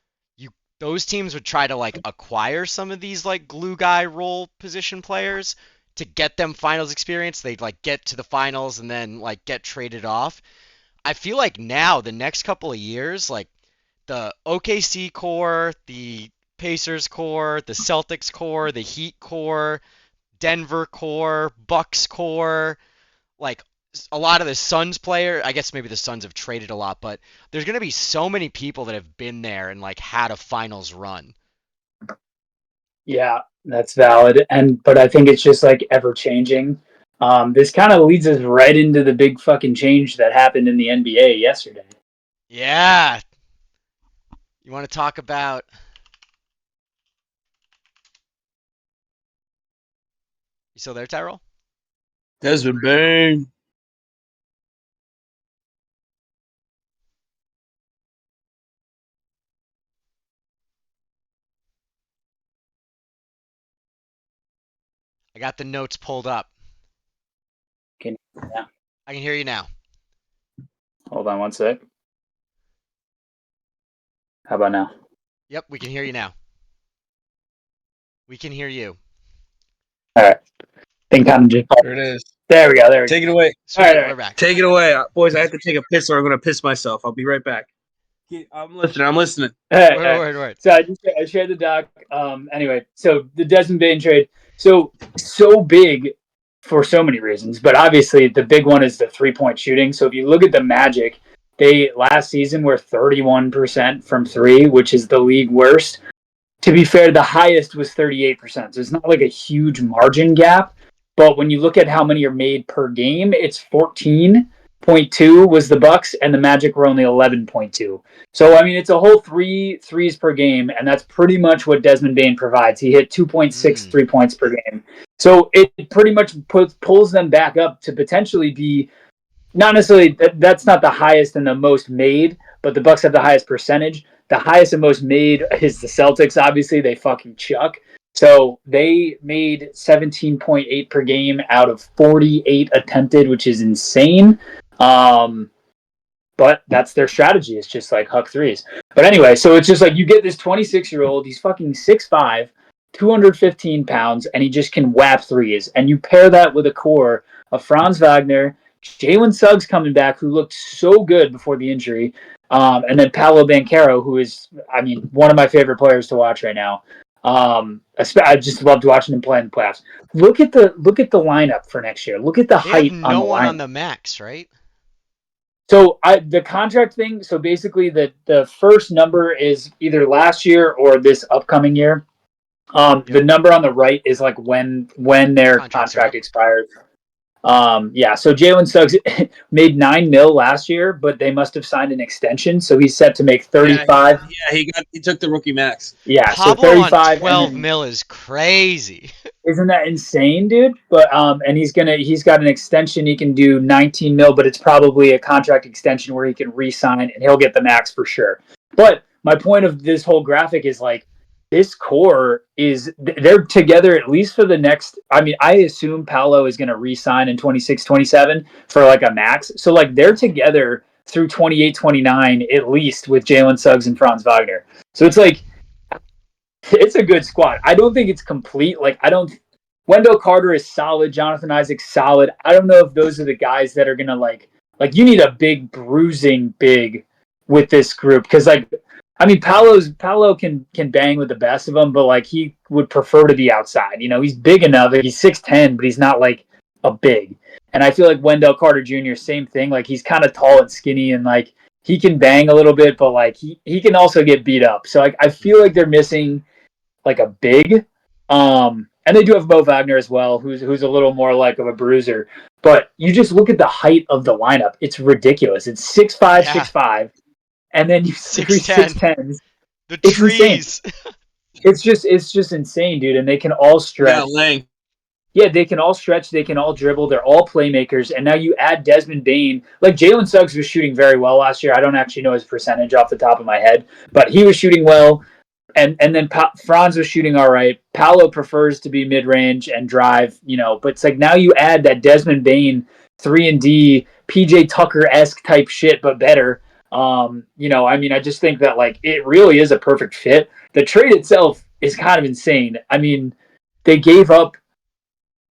[SPEAKER 1] those teams would try to like acquire some of these like glue guy role position players to get them finals experience. They'd like get to the finals and then like get traded off. I feel like now the next couple of years, like the OKC core, the Pacers core, the Celtics core, the Heat core, Denver core, Bucks core, like a lot of the Suns player, I guess maybe the Suns have traded a lot, but there's going to be so many people that have been there and like had a finals run.
[SPEAKER 3] Yeah, that's valid. But I think it's just like ever changing. This kind of leads us right into the big fucking change that happened in the NBA yesterday.
[SPEAKER 1] Yeah. You want to talk about... You still there, Tyrell?
[SPEAKER 2] Desmond Bain.
[SPEAKER 1] I got the notes pulled up.
[SPEAKER 3] Yeah.
[SPEAKER 1] I can hear you now.
[SPEAKER 3] Hold on one sec. How about now?
[SPEAKER 1] Yep, we can hear you now. We can hear you.
[SPEAKER 3] All right. Think I'm just...
[SPEAKER 2] There it is.
[SPEAKER 3] There we go.
[SPEAKER 2] Take it away.
[SPEAKER 1] Sweet,
[SPEAKER 3] all right.
[SPEAKER 1] We're back.
[SPEAKER 2] Take it away. Boys, I have to take a piss or I'm going to piss myself. I'll be right back. I'm listening.
[SPEAKER 1] Word.
[SPEAKER 3] So I shared the doc. Anyway, so the Desmond Bain trade. So big for so many reasons, but obviously the big one is the 3-point shooting. So if you look at the Magic, they last season were 31% from three, which is the league worst. To be fair, the highest was 38%. So it's not like a huge margin gap. But when you look at how many are made per game, it's 14.2 was the Bucks, and the Magic were only 11.2. So I mean, it's a whole 3 threes per game, and that's pretty much what Desmond Bain provides. He hit 2.6 3 points per game. So it pretty much pulls them back up to potentially be not necessarily that's not the highest and the most made, but the Bucks have the highest percentage. The highest and most made is the Celtics. Obviously, they fucking chuck. So they made 17.8 per game out of 48 attempted, which is insane. But that's their strategy. It's just like huck threes. But anyway, so it's just like you get this 26-year-old, he's fucking 6'5", 215 pounds, and he just can whap threes. And you pair that with a core of Franz Wagner, Jalen Suggs coming back, who looked so good before the injury, and then Paolo Banchero, who is, I mean, one of my favorite players to watch right now. I just loved watching him play in the playoffs. Look at the lineup for next year. Look at the height on the line.
[SPEAKER 1] No one on the max, right?
[SPEAKER 3] So the contract thing. So basically, the first number is either last year or this upcoming year. The number on the right is like when their
[SPEAKER 1] Contracts are
[SPEAKER 3] contract
[SPEAKER 1] up.
[SPEAKER 3] expires. Yeah, so Jalen Suggs made $9 million last year, but they must have signed an extension, so he's set to make
[SPEAKER 2] Yeah,
[SPEAKER 3] 35.
[SPEAKER 2] he took the rookie max.
[SPEAKER 3] Yeah, so
[SPEAKER 1] Pablo on
[SPEAKER 3] 35, and
[SPEAKER 1] 12
[SPEAKER 3] then
[SPEAKER 1] mil is crazy.
[SPEAKER 3] isn't that insane, dude? But and he's got an extension. He can do 19 mil, but it's probably a contract extension where he can re-sign and he'll get the max for sure. But my point of this whole graphic is like this core is they're together at least for the next. I mean, I assume Paolo is going to re-sign in 26, 27 for like a max. So like they're together through 28, 29 at least with Jalen Suggs and Franz Wagner. So it's like it's a good squad. I don't think it's complete. Like I don't. Wendell Carter is solid. Jonathan Isaac's solid. I don't know if those are the guys that are gonna like you need a big bruising big with this group because like I mean Paolo can bang with the best of them, but like he would prefer to be outside. You know, he's big enough. Like, he's 6'10", but he's not like a big. And I feel like Wendell Carter Jr. same thing. Like he's kind of tall and skinny and like he can bang a little bit, but like he can also get beat up. So like I feel like they're missing like a big. And they do have Mo Wagner as well, who's a little more like of a bruiser. But you just look at the height of the lineup; it's ridiculous. It's 6'5",
[SPEAKER 1] Yeah.
[SPEAKER 3] 6'5", and then you
[SPEAKER 1] 6'10".
[SPEAKER 3] 6'10".
[SPEAKER 1] The
[SPEAKER 3] It's insane.
[SPEAKER 1] trees.
[SPEAKER 3] It's just insane, dude. And they can all stretch.
[SPEAKER 2] Yeah, Lang.
[SPEAKER 3] Yeah, they can all stretch. They can all dribble. They're all playmakers. And now you add Desmond Bane. Like Jalen Suggs was shooting very well last year. I don't actually know his percentage off the top of my head, but he was shooting well. And then Franz was shooting all right. Paolo prefers to be mid range and drive, you know. But it's like now you add that Desmond Bane 3-and-D PJ Tucker esque type shit, but better. You know, I mean, I just think that like it really is a perfect fit. The trade itself is kind of insane. I mean, they gave up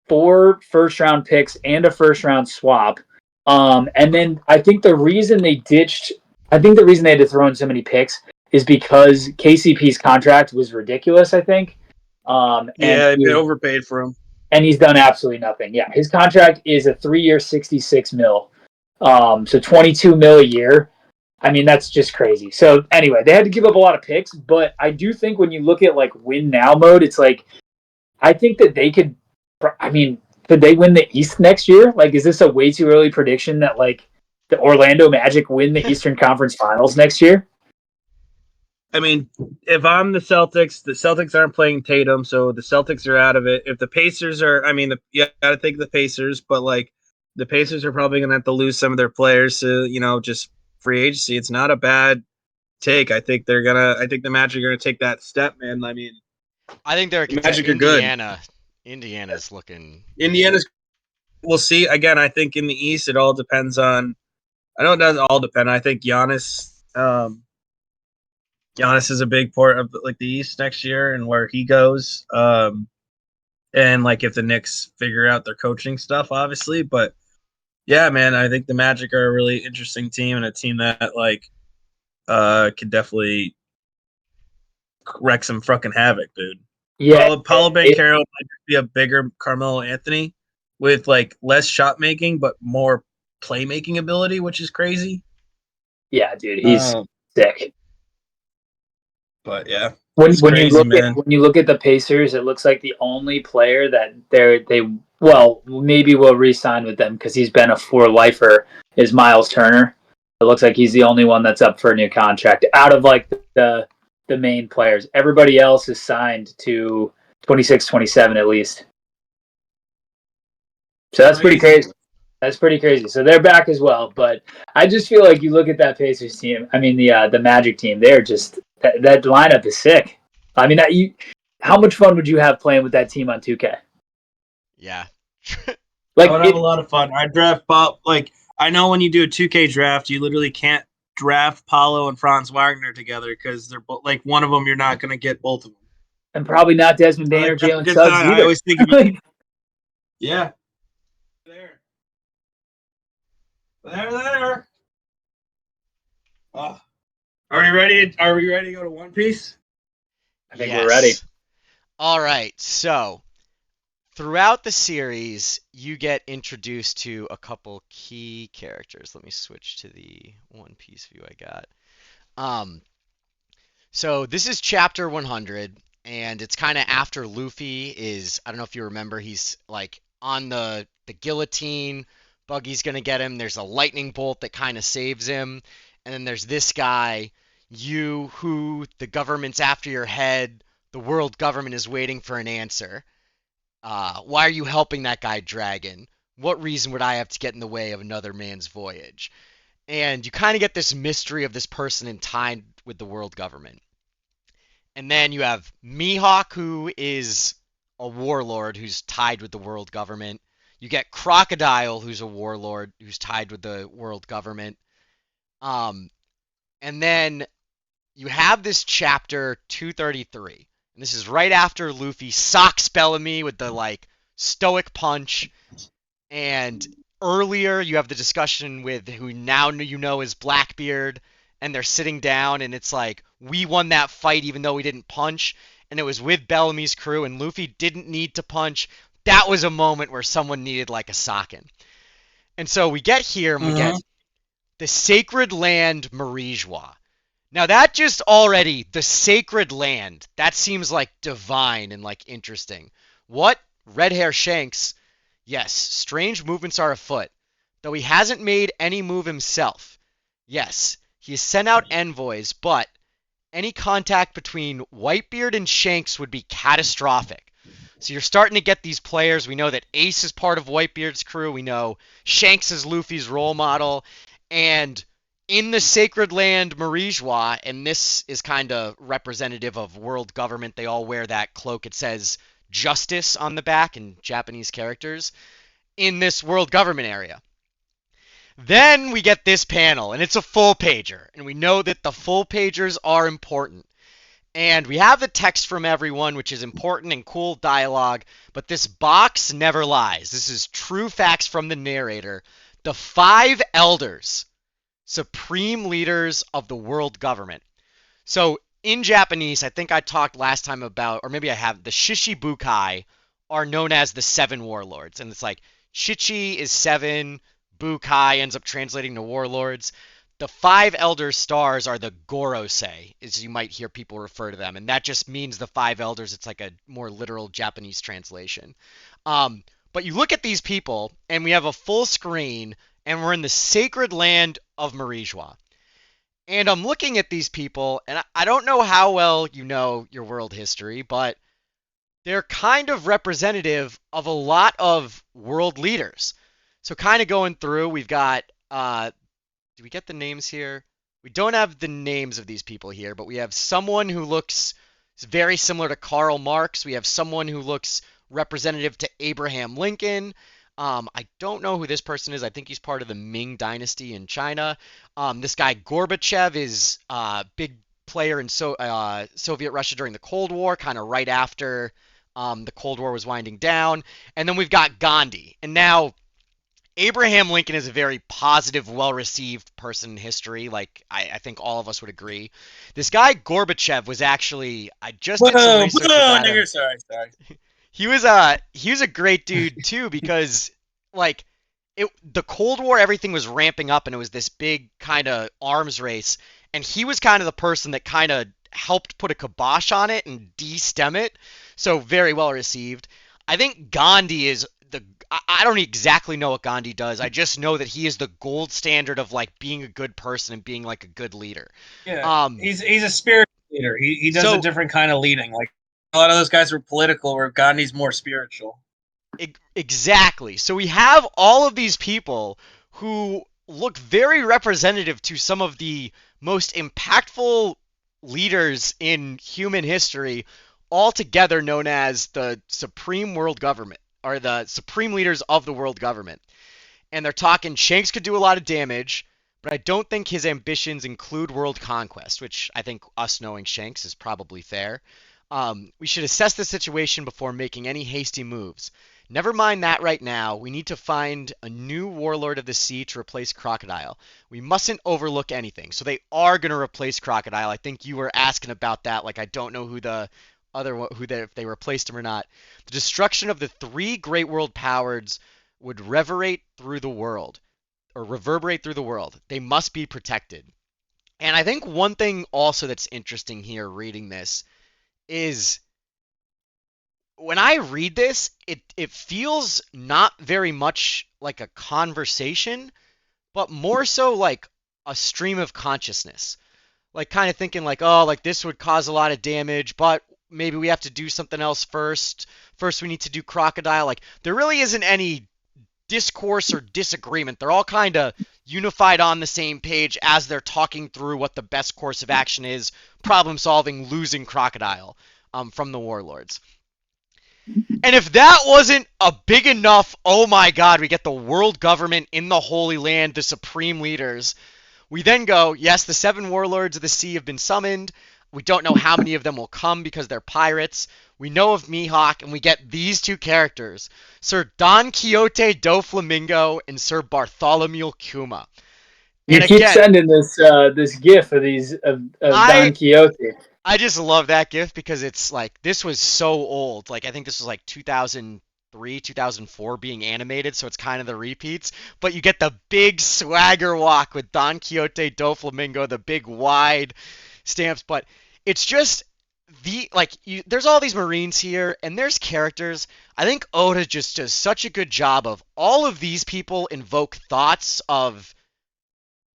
[SPEAKER 3] 4 first round picks and a first round swap. And then I think the reason they had to throw in so many picks is because KCP's contract was ridiculous, I think.
[SPEAKER 2] Yeah, they overpaid for him.
[SPEAKER 3] And he's done absolutely nothing. Yeah, his contract is a 3-year, 66 mil. So 22 mil a year. I mean, that's just crazy. So anyway, they had to give up a lot of picks, but I do think when you look at like win now mode, it's like I think that they could. I mean, could they win the East next year? Like, is this a way too early prediction that like the Orlando Magic win the Eastern Conference Finals next year?
[SPEAKER 2] I mean, if I'm the Celtics aren't playing Tatum, so the Celtics are out of it. If the Pacers are, I mean, you got to think the Pacers, but like the Pacers are probably going to have to lose some of their players to, you know, just free agency. It's not a bad take. I think the Magic are going to take that step, man. I mean,
[SPEAKER 1] I think they're
[SPEAKER 2] the Magic are good.
[SPEAKER 1] Indiana's looking.
[SPEAKER 2] Indiana's, we'll see. Again, I think in the East, it all depends on. I know it doesn't all depend. I think Giannis is a big part of like the East next year and where he goes. And like if the Knicks figure out their coaching stuff, obviously. But yeah, man, I think the Magic are a really interesting team and a team that like could definitely wreak some fucking havoc, dude.
[SPEAKER 3] Yeah,
[SPEAKER 2] Paulo Banchero might be a bigger Carmelo Anthony with like less shot making but more playmaking ability, which is crazy.
[SPEAKER 3] Yeah, dude, he's sick.
[SPEAKER 2] But yeah,
[SPEAKER 3] When
[SPEAKER 2] crazy,
[SPEAKER 3] you look at the Pacers, it looks like the only player that maybe will re-sign with them because he's been a for-lifer is Miles Turner. It looks like he's the only one that's up for a new contract out of like the main players. Everybody else is signed to 26, 27 at least. So that's pretty crazy. That's pretty crazy. So they're back as well, but I just feel like you look at that Pacers team. I mean the Magic team. They're just that lineup is sick. I mean how much fun would you have playing with that team on 2K?
[SPEAKER 1] Yeah.
[SPEAKER 2] Like I would have a lot of fun. I draft Pop. Like I know when you do a 2K draft, you literally can't draft Paulo and Franz Wagner together because they're both like one of them. You're not going to get both of them,
[SPEAKER 3] and probably not Desmond Bane or Jalen Suggs either.
[SPEAKER 2] I always think, yeah. There. Oh. Are we ready? Are we ready to go to One Piece?
[SPEAKER 3] I think we're ready.
[SPEAKER 1] All right. So, throughout the series, you get introduced to a couple key characters. Let me switch to the One Piece view I got. So this is chapter 100, and it's kind of after Luffy is, I don't know if you remember, he's like on the guillotine. Buggy's gonna get him. There's a lightning bolt that kind of saves him, and then there's this guy, you who the government's after your head. The world government is waiting for an answer. Why are you helping that guy, Dragon? What reason would I have to get in the way of another man's voyage? And you kind of get this mystery of this person entwined with the world government. And then you have Mihawk, who is a warlord who's tied with the world government. You get Crocodile, who's a warlord who's tied with the world government. Um, and then you have this chapter 233. And this is right after Luffy socks Bellamy with the like stoic punch. And earlier you have the discussion with who now you know is Blackbeard, and they're sitting down and it's like, we won that fight even though we didn't punch, and it was with Bellamy's crew and Luffy didn't need to punch. That was a moment where someone needed like a sockin'. And so we get here and we get the Sacred Land Marijois. Now that just already, the Sacred Land, that seems like divine and like interesting. What? Red Hair Shanks. Yes, strange movements are afoot, though he hasn't made any move himself. Yes, he has sent out envoys, but any contact between Whitebeard and Shanks would be catastrophic. So you're starting to get these players. We know that Ace is part of Whitebeard's crew. We know Shanks is Luffy's role model. And in the Sacred Land Marijois, and this is kind of representative of world government, they all wear that cloak. It says justice on the back in Japanese characters in this world government area. Then we get this panel, and it's a full pager, and we know that the full pagers are important. And we have the text from everyone, which is important and cool dialogue, but this box never lies. This is true facts from the narrator. The 5 elders, supreme leaders of the world government. So in Japanese, I think I talked last time about, or maybe I have, the Shishibukai are known as the 7 warlords. And it's like, Shichi is 7, Bukai ends up translating to warlords. The 5 elder stars are the Gorosei, as you might hear people refer to them. And that just means the 5 elders. It's like a more literal Japanese translation. But you look at these people, and we have a full screen, and we're in the Sacred Land of Marijois. And I'm looking at these people, and I don't know how well you know your world history, but they're kind of representative of a lot of world leaders. So kind of going through, we've got, do we get the names here? We don't have the names of these people here, but we have someone who looks very similar to Karl Marx. We have someone who looks representative to Abraham Lincoln. I don't know who this person is. I think he's part of the Ming Dynasty in China. This guy Gorbachev is a big player in Soviet Russia during the Cold War, kind of right after the Cold War was winding down. And then we've got Gandhi. And now Abraham Lincoln is a very positive, well-received person in history. Like, I think all of us would agree. This guy Gorbachev was actually, I just did some research about him.
[SPEAKER 2] Sorry.
[SPEAKER 1] He was a great dude too, because like the Cold War, everything was ramping up and it was this big kind of arms race, and he was kind of the person that kind of helped put a kibosh on it and de-stem it. So very well received. I think Gandhi is I don't exactly know what Gandhi does. I just know that he is the gold standard of like being a good person and being like a good leader.
[SPEAKER 2] Yeah, he's a spiritual leader. He does a different kind of leading. Like a lot of those guys were political, where Gandhi's more spiritual.
[SPEAKER 1] Exactly. So we have all of these people who look very representative to some of the most impactful leaders in human history, all together known as the Supreme World Government, or the Supreme Leaders of the World Government. And they're talking Shanks could do a lot of damage, but I don't think his ambitions include world conquest, which I think us knowing Shanks is probably fair. We should assess the situation before making any hasty moves. Never mind that right now. We need to find a new warlord of the sea to replace Crocodile. We mustn't overlook anything. So they are going to replace Crocodile. I think you were asking about that. Like, I don't know who the if they replaced him or not. The destruction of the 3 great world powers would reverberate through the world. They must be protected. And I think one thing also that's interesting here reading this is when I read this, it feels not very much like a conversation, but more so like a stream of consciousness. Like kind of thinking like, oh, like this would cause a lot of damage, but maybe we have to do something else first. First, we need to do crocodile. Like there really isn't any discourse or disagreement. They're all kind of unified on the same page as they're talking through what the best course of action is, problem solving, losing crocodile from the warlords. And if that wasn't a big enough, oh my god, we get the world government in the Holy Land, the supreme leaders. We then go, yes, the 7 warlords of the sea have been summoned. We don't know how many of them will come because they're pirates. We know of Mihawk, and we get these 2 characters, Sir Don Quixote do Flamingo and Sir Bartholomew Kuma.
[SPEAKER 3] You
[SPEAKER 1] And
[SPEAKER 3] keep
[SPEAKER 1] again,
[SPEAKER 3] sending this gif of these of Don Quixote.
[SPEAKER 1] I just love that GIF because it's like this was so old. Like I think this was like 2003, 2004 being animated, so it's kind of the repeats. But you get the big swagger walk with Don Quixote do Flamingo, the big wide stamps. But it's just there's all these Marines here, and there's characters. I think Oda just does such a good job of all of these people invoke thoughts of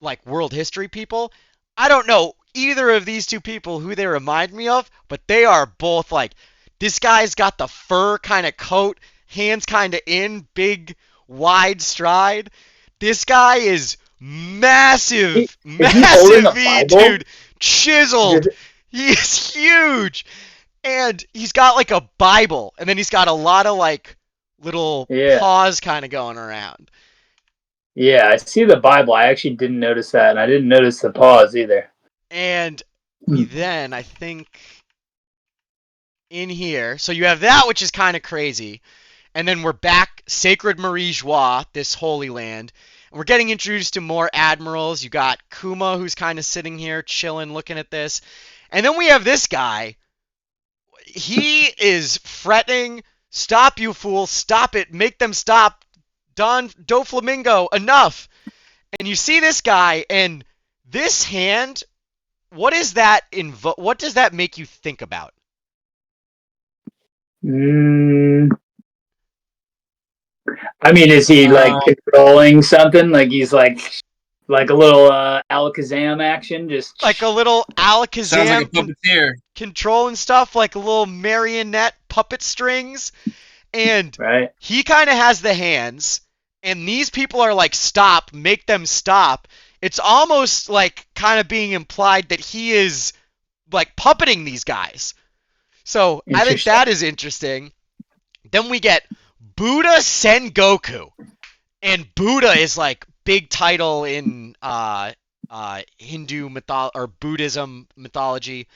[SPEAKER 1] like world history people. I don't know either of these 2 people who they remind me of, but they are both like, this guy's got the fur kind of coat, hands kind of in, big, wide stride. This guy is massive, massive dude, chiseled. He is huge. And he's got like a Bible, and then he's got a lot of like little paws kind of going around.
[SPEAKER 3] Yeah, I see the Bible. I actually didn't notice that, and I didn't notice the paws either.
[SPEAKER 1] And we then, I think, in here, so you have that, which is kind of crazy. And then we're back, Sacred Marie Joie, this Holy Land. And we're getting introduced to more admirals. You got Kuma, who's kind of sitting here, chilling, looking at this. And then we have this guy. He is fretting, stop, you fool, stop it, make them stop. Don Doflamingo, enough. And you see this guy, and this hand, what is that? What does that make you think about?
[SPEAKER 3] I mean, is he like controlling something? Like he's like a little Alakazam action, just
[SPEAKER 1] like a little Alakazam.
[SPEAKER 2] Sounds like a puppeteer.
[SPEAKER 1] Controlling stuff like a little marionette puppet strings, and he kind of has the hands. And these people are like, stop, make them stop. It's almost like kind of being implied that he is like puppeting these guys. So I think that is interesting. Then we get Buddha Sengoku. And Buddha is like big title in Hindu or Buddhism mythology.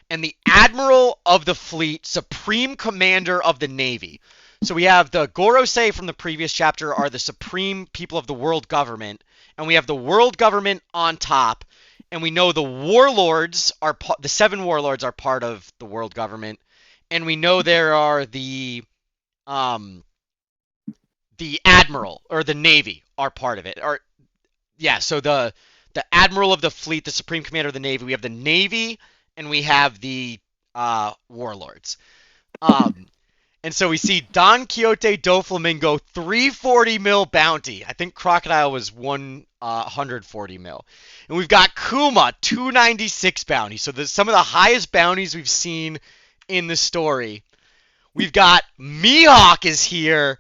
[SPEAKER 1] And the Admiral of the Fleet, Supreme Commander of the Navy. So we have the Gorosei from the previous chapter are the supreme people of the world government, and we have the world government on top, and we know the warlords are the 7 warlords are part of the world government, and we know there are the admiral or the navy are part of it. So the Admiral of the Fleet, the Supreme Commander of the Navy, we have the Navy, and we have the warlords. And so we see Don Quixote do Flamingo, 340 mil bounty. I think Crocodile was 140 mil. And we've got Kuma, 296 bounty. So some of the highest bounties we've seen in the story. We've got Mihawk is here.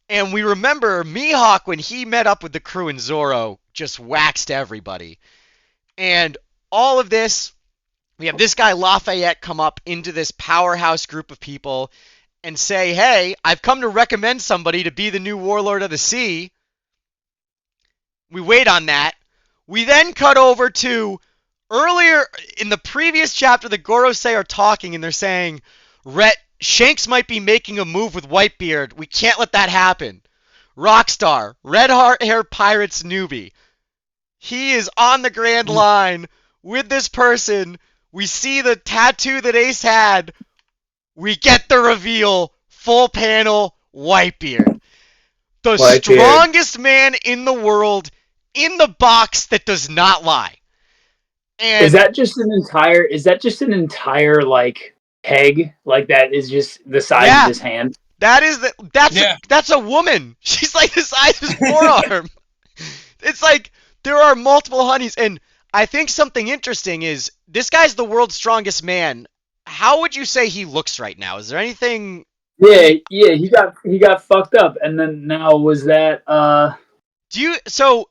[SPEAKER 1] And we remember Mihawk, when he met up with the crew in Zoro, just waxed everybody. And all of this, we have this guy Lafayette come up into this powerhouse group of people and say, hey, I've come to recommend somebody to be the new warlord of the sea. We wait on that. We then cut over to earlier in the previous chapter, the Gorosei are talking and they're saying, Shanks might be making a move with Whitebeard. We can't let that happen. Rockstar, red hair pirates newbie. He is on the Grand Line with this person. We see the tattoo that Ace had. We get the reveal, full panel, Whitebeard. The strongest man in the world, in the box that does not lie. And
[SPEAKER 3] is that just an entire like peg like that is just the size of his hand.
[SPEAKER 1] That's a woman. She's like the size of his forearm. It's like there are multiple honeys, and I think something interesting is this guy's the world's strongest man. How would you say he looks right now? Is there anything?
[SPEAKER 3] Yeah, he got fucked up, and then now was that
[SPEAKER 1] So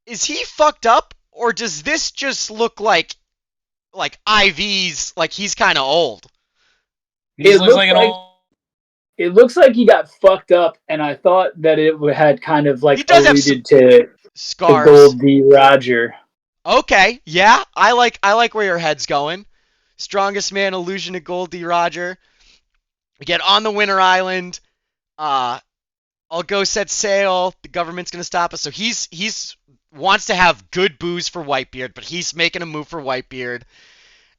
[SPEAKER 1] is he fucked up, or does this just look like IVs? Like he's kind of old.
[SPEAKER 2] He looks like an old.
[SPEAKER 3] It looks like he got fucked up, and I thought that it had kind of like
[SPEAKER 1] He does
[SPEAKER 3] alluded to
[SPEAKER 1] scars.
[SPEAKER 3] The Gold D. Roger.
[SPEAKER 1] Okay, yeah, I like where your head's going. Strongest man allusion to Gold D. Roger. We get on the Winter Island. I'll go set sail. The government's gonna stop us. So he's wants to have good booze for Whitebeard, but he's making a move for Whitebeard.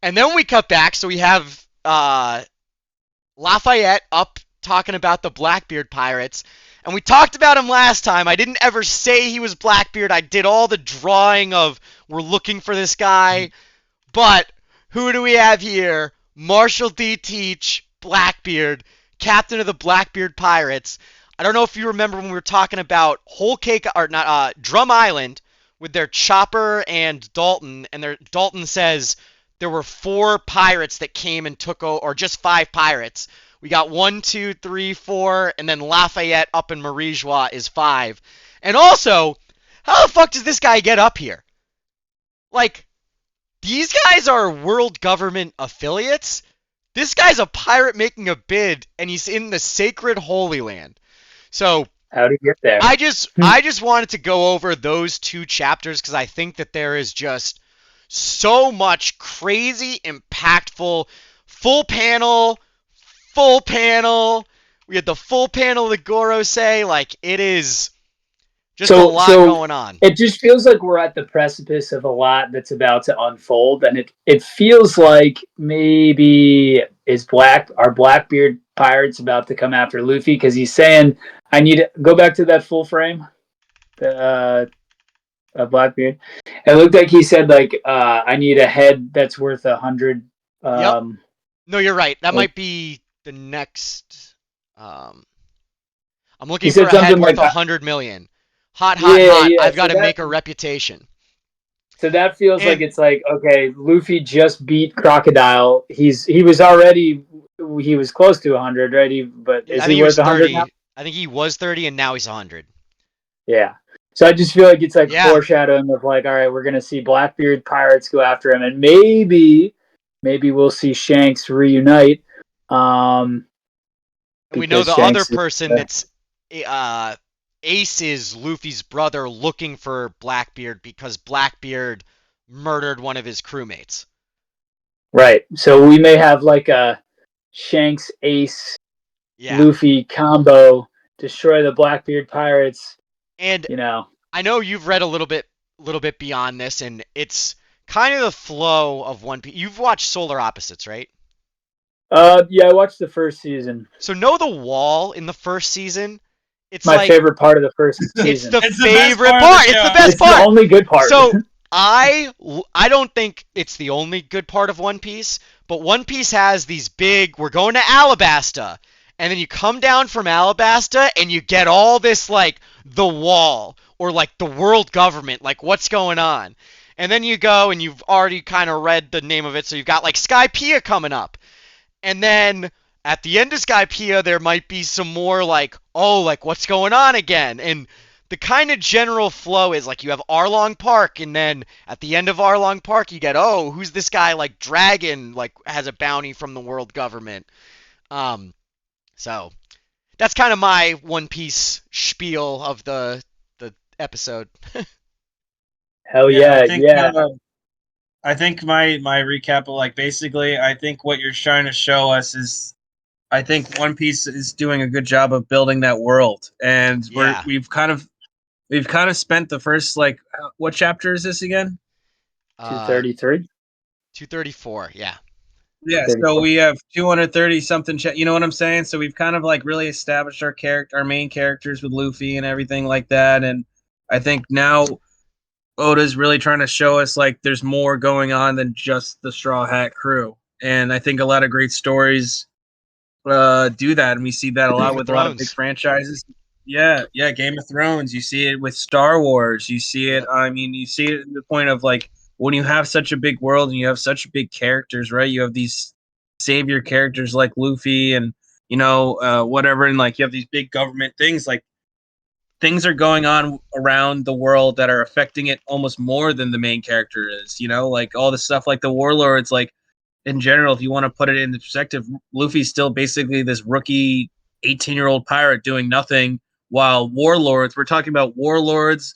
[SPEAKER 1] And then we cut back, so we have Lafayette up talking about the Blackbeard pirates. And we talked about him last time. I didn't ever say he was Blackbeard. I did all the drawing of we're looking for this guy. But who do we have here? Marshall D. Teach, Blackbeard, captain of the Blackbeard Pirates. I don't know if you remember when we were talking about Drum Island with their Chopper and Dalton, and Dalton says there were 4 pirates that came and took over, or just 5 pirates. We got 1, 2, 3, 4, and then Lafayette up in Marie Joie is 5. And also, how the fuck does this guy get up here? Like, these guys are world government affiliates? This guy's a pirate making a bid, and he's in the sacred Holy Land. So,
[SPEAKER 3] how'd he get there?
[SPEAKER 1] I just wanted to go over those 2 chapters because I think that there is just so much crazy, impactful, full panel. We had the full panel of the Gorosei. Like, it is just a lot going on.
[SPEAKER 3] It just feels like we're at the precipice of a lot that's about to unfold, and it feels like maybe are Blackbeard pirates about to come after Luffy because he's saying, I need to go back to that full frame. Blackbeard. It looked like he said like I need a head that's worth 100.
[SPEAKER 1] Yep. No, you're right. That might be the next. I'm looking for a head worth 100 million. Hot. Yeah. I've got to make a reputation.
[SPEAKER 3] So that feels like it's like, okay, Luffy just beat Crocodile. He was close to 100, right? But is he worth 100 now?
[SPEAKER 1] I think he was 30 and now he's 100.
[SPEAKER 3] Yeah. So I just feel like it's like foreshadowing of like, all right, we're gonna see Blackbeard pirates go after him, and maybe we'll see Shanks reunite.
[SPEAKER 1] We know the other person that's Ace is Luffy's brother looking for Blackbeard because Blackbeard murdered one of his crewmates.
[SPEAKER 3] Right. So we may have like a Shanks Ace Luffy combo, destroy the Blackbeard pirates.
[SPEAKER 1] And I know you've read a little bit beyond this, and it's kind of the flow of One Piece. You've watched Solar Opposites, right?
[SPEAKER 3] Yeah, I watched the first season.
[SPEAKER 1] So know the wall in the first season? It's
[SPEAKER 3] my favorite part of the first season.
[SPEAKER 1] It's the favorite part. It's the best part.
[SPEAKER 3] It's the only good part.
[SPEAKER 1] So I don't think it's the only good part of One Piece, but One Piece has these big, we're going to Alabasta, and then you come down from Alabasta and you get all this like the wall or like the world government, like what's going on. And then you go and you've already kind of read the name of it, so you've got like Skypiea coming up. And then at the end of Skypiea, there might be some more like, oh, like what's going on again? And the kind of general flow is like you have Arlong Park, and then at the end of Arlong Park, you get, oh, who's this guy like Dragon, like has a bounty from the world government. So that's kind of my One Piece spiel of the episode.
[SPEAKER 3] Hell yeah.
[SPEAKER 2] I think my recap of like basically I think what you're trying to show us is I think One Piece is doing a good job of building that world, and we've kind of spent the first like what chapter is this again?
[SPEAKER 3] 233.
[SPEAKER 1] 234, yeah.
[SPEAKER 2] Yeah, so we have 230 something. You know what I'm saying? So we've kind of like really established our main characters with Luffy and everything like that, and I think now Oda's really trying to show us like there's more going on than just the Straw Hat crew. and I think a lot of great stories do that, and we see that a lot with a lot of big franchises. Yeah, Game of Thrones. You see it with Star Wars. You see it. I mean, you see it to the point of like when you have such a big world and you have such big characters, right? You have these savior characters like Luffy and whatever, and like you have these big government things. Like things are going on around the world that are affecting it almost more than the main character is. Like all the stuff like the warlords, like. In general, if you want to put it in the perspective, Luffy's still basically this rookie 18-year-old pirate doing nothing, while warlords, we're talking about warlords,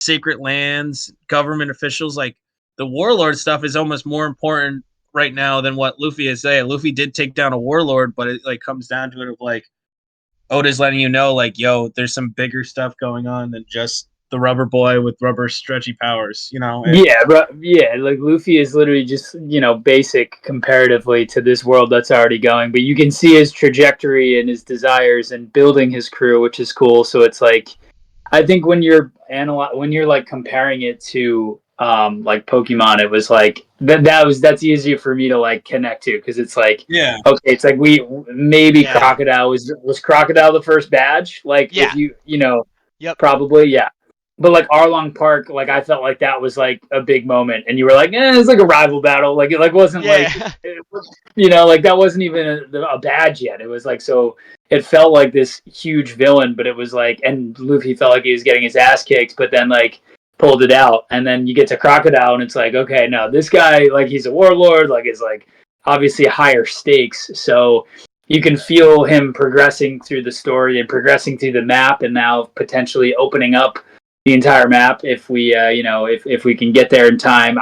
[SPEAKER 2] sacred lands, government officials, like the warlord stuff is almost more important right now than what Luffy is saying. Luffy did take down a warlord, but it like comes down to it of like Oda's letting you know, like, yo, there's some bigger stuff going on than just the rubber boy with rubber stretchy powers,
[SPEAKER 3] yeah, like Luffy is literally just basic comparatively to this world that's already going, but you can see his trajectory and his desires and building his crew, which is cool. So it's like, I think when you're like comparing it to like Pokemon, it was like that's easier for me to like connect to, because it's like, okay, it's like Crocodile was Crocodile the first badge, like if probably but like Arlong Park, like I felt like that was like a big moment, and you were like, it's like a rival battle, like it like wasn't like it was, like that wasn't even a badge yet. It was like, so it felt like this huge villain, but it was like, and Luffy felt like he was getting his ass kicked, but then like pulled it out, and then you get to Crocodile, and it's like, okay, no, this guy, like he's a warlord, like it's like obviously higher stakes, so you can feel him progressing through the story and progressing through the map, and now potentially opening up the entire map if we if we can get there in time.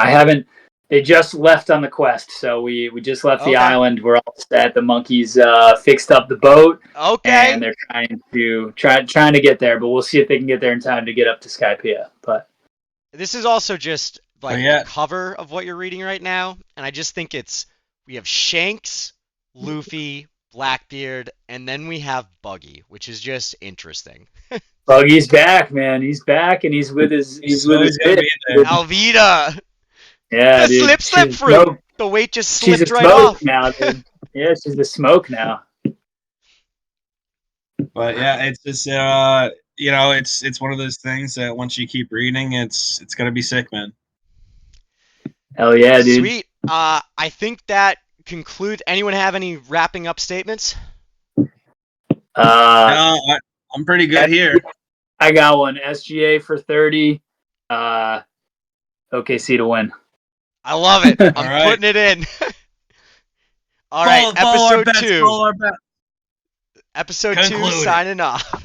[SPEAKER 3] They just left on the quest, so we just left the island. We're all set. The monkeys fixed up the boat, and they're trying to get there, but we'll see if they can get there in time to get up to Skypiea. But
[SPEAKER 1] this is also just like the cover of what you're reading right now, and I just think we have Shanks, Luffy, Blackbeard, and then we have Buggy, which is just interesting.
[SPEAKER 3] Buggy's back, man. He's back, and he's with his
[SPEAKER 1] Alvida.
[SPEAKER 3] Yeah,
[SPEAKER 1] the
[SPEAKER 3] dude.
[SPEAKER 1] slip fruit. The weight just slipped right off.
[SPEAKER 3] Now, dude. Yeah, she's the smoke now.
[SPEAKER 2] But yeah, it's just it's one of those things that once you keep reading, it's gonna be sick, man.
[SPEAKER 3] Hell yeah, dude.
[SPEAKER 1] Sweet. I think that concludes. Anyone have any wrapping up statements?
[SPEAKER 2] No, I'm pretty good here.
[SPEAKER 3] I got one. SGA for 30. OKC to win.
[SPEAKER 1] I love it. I'm putting it in. All right, episode 2. Episode 2 signing off.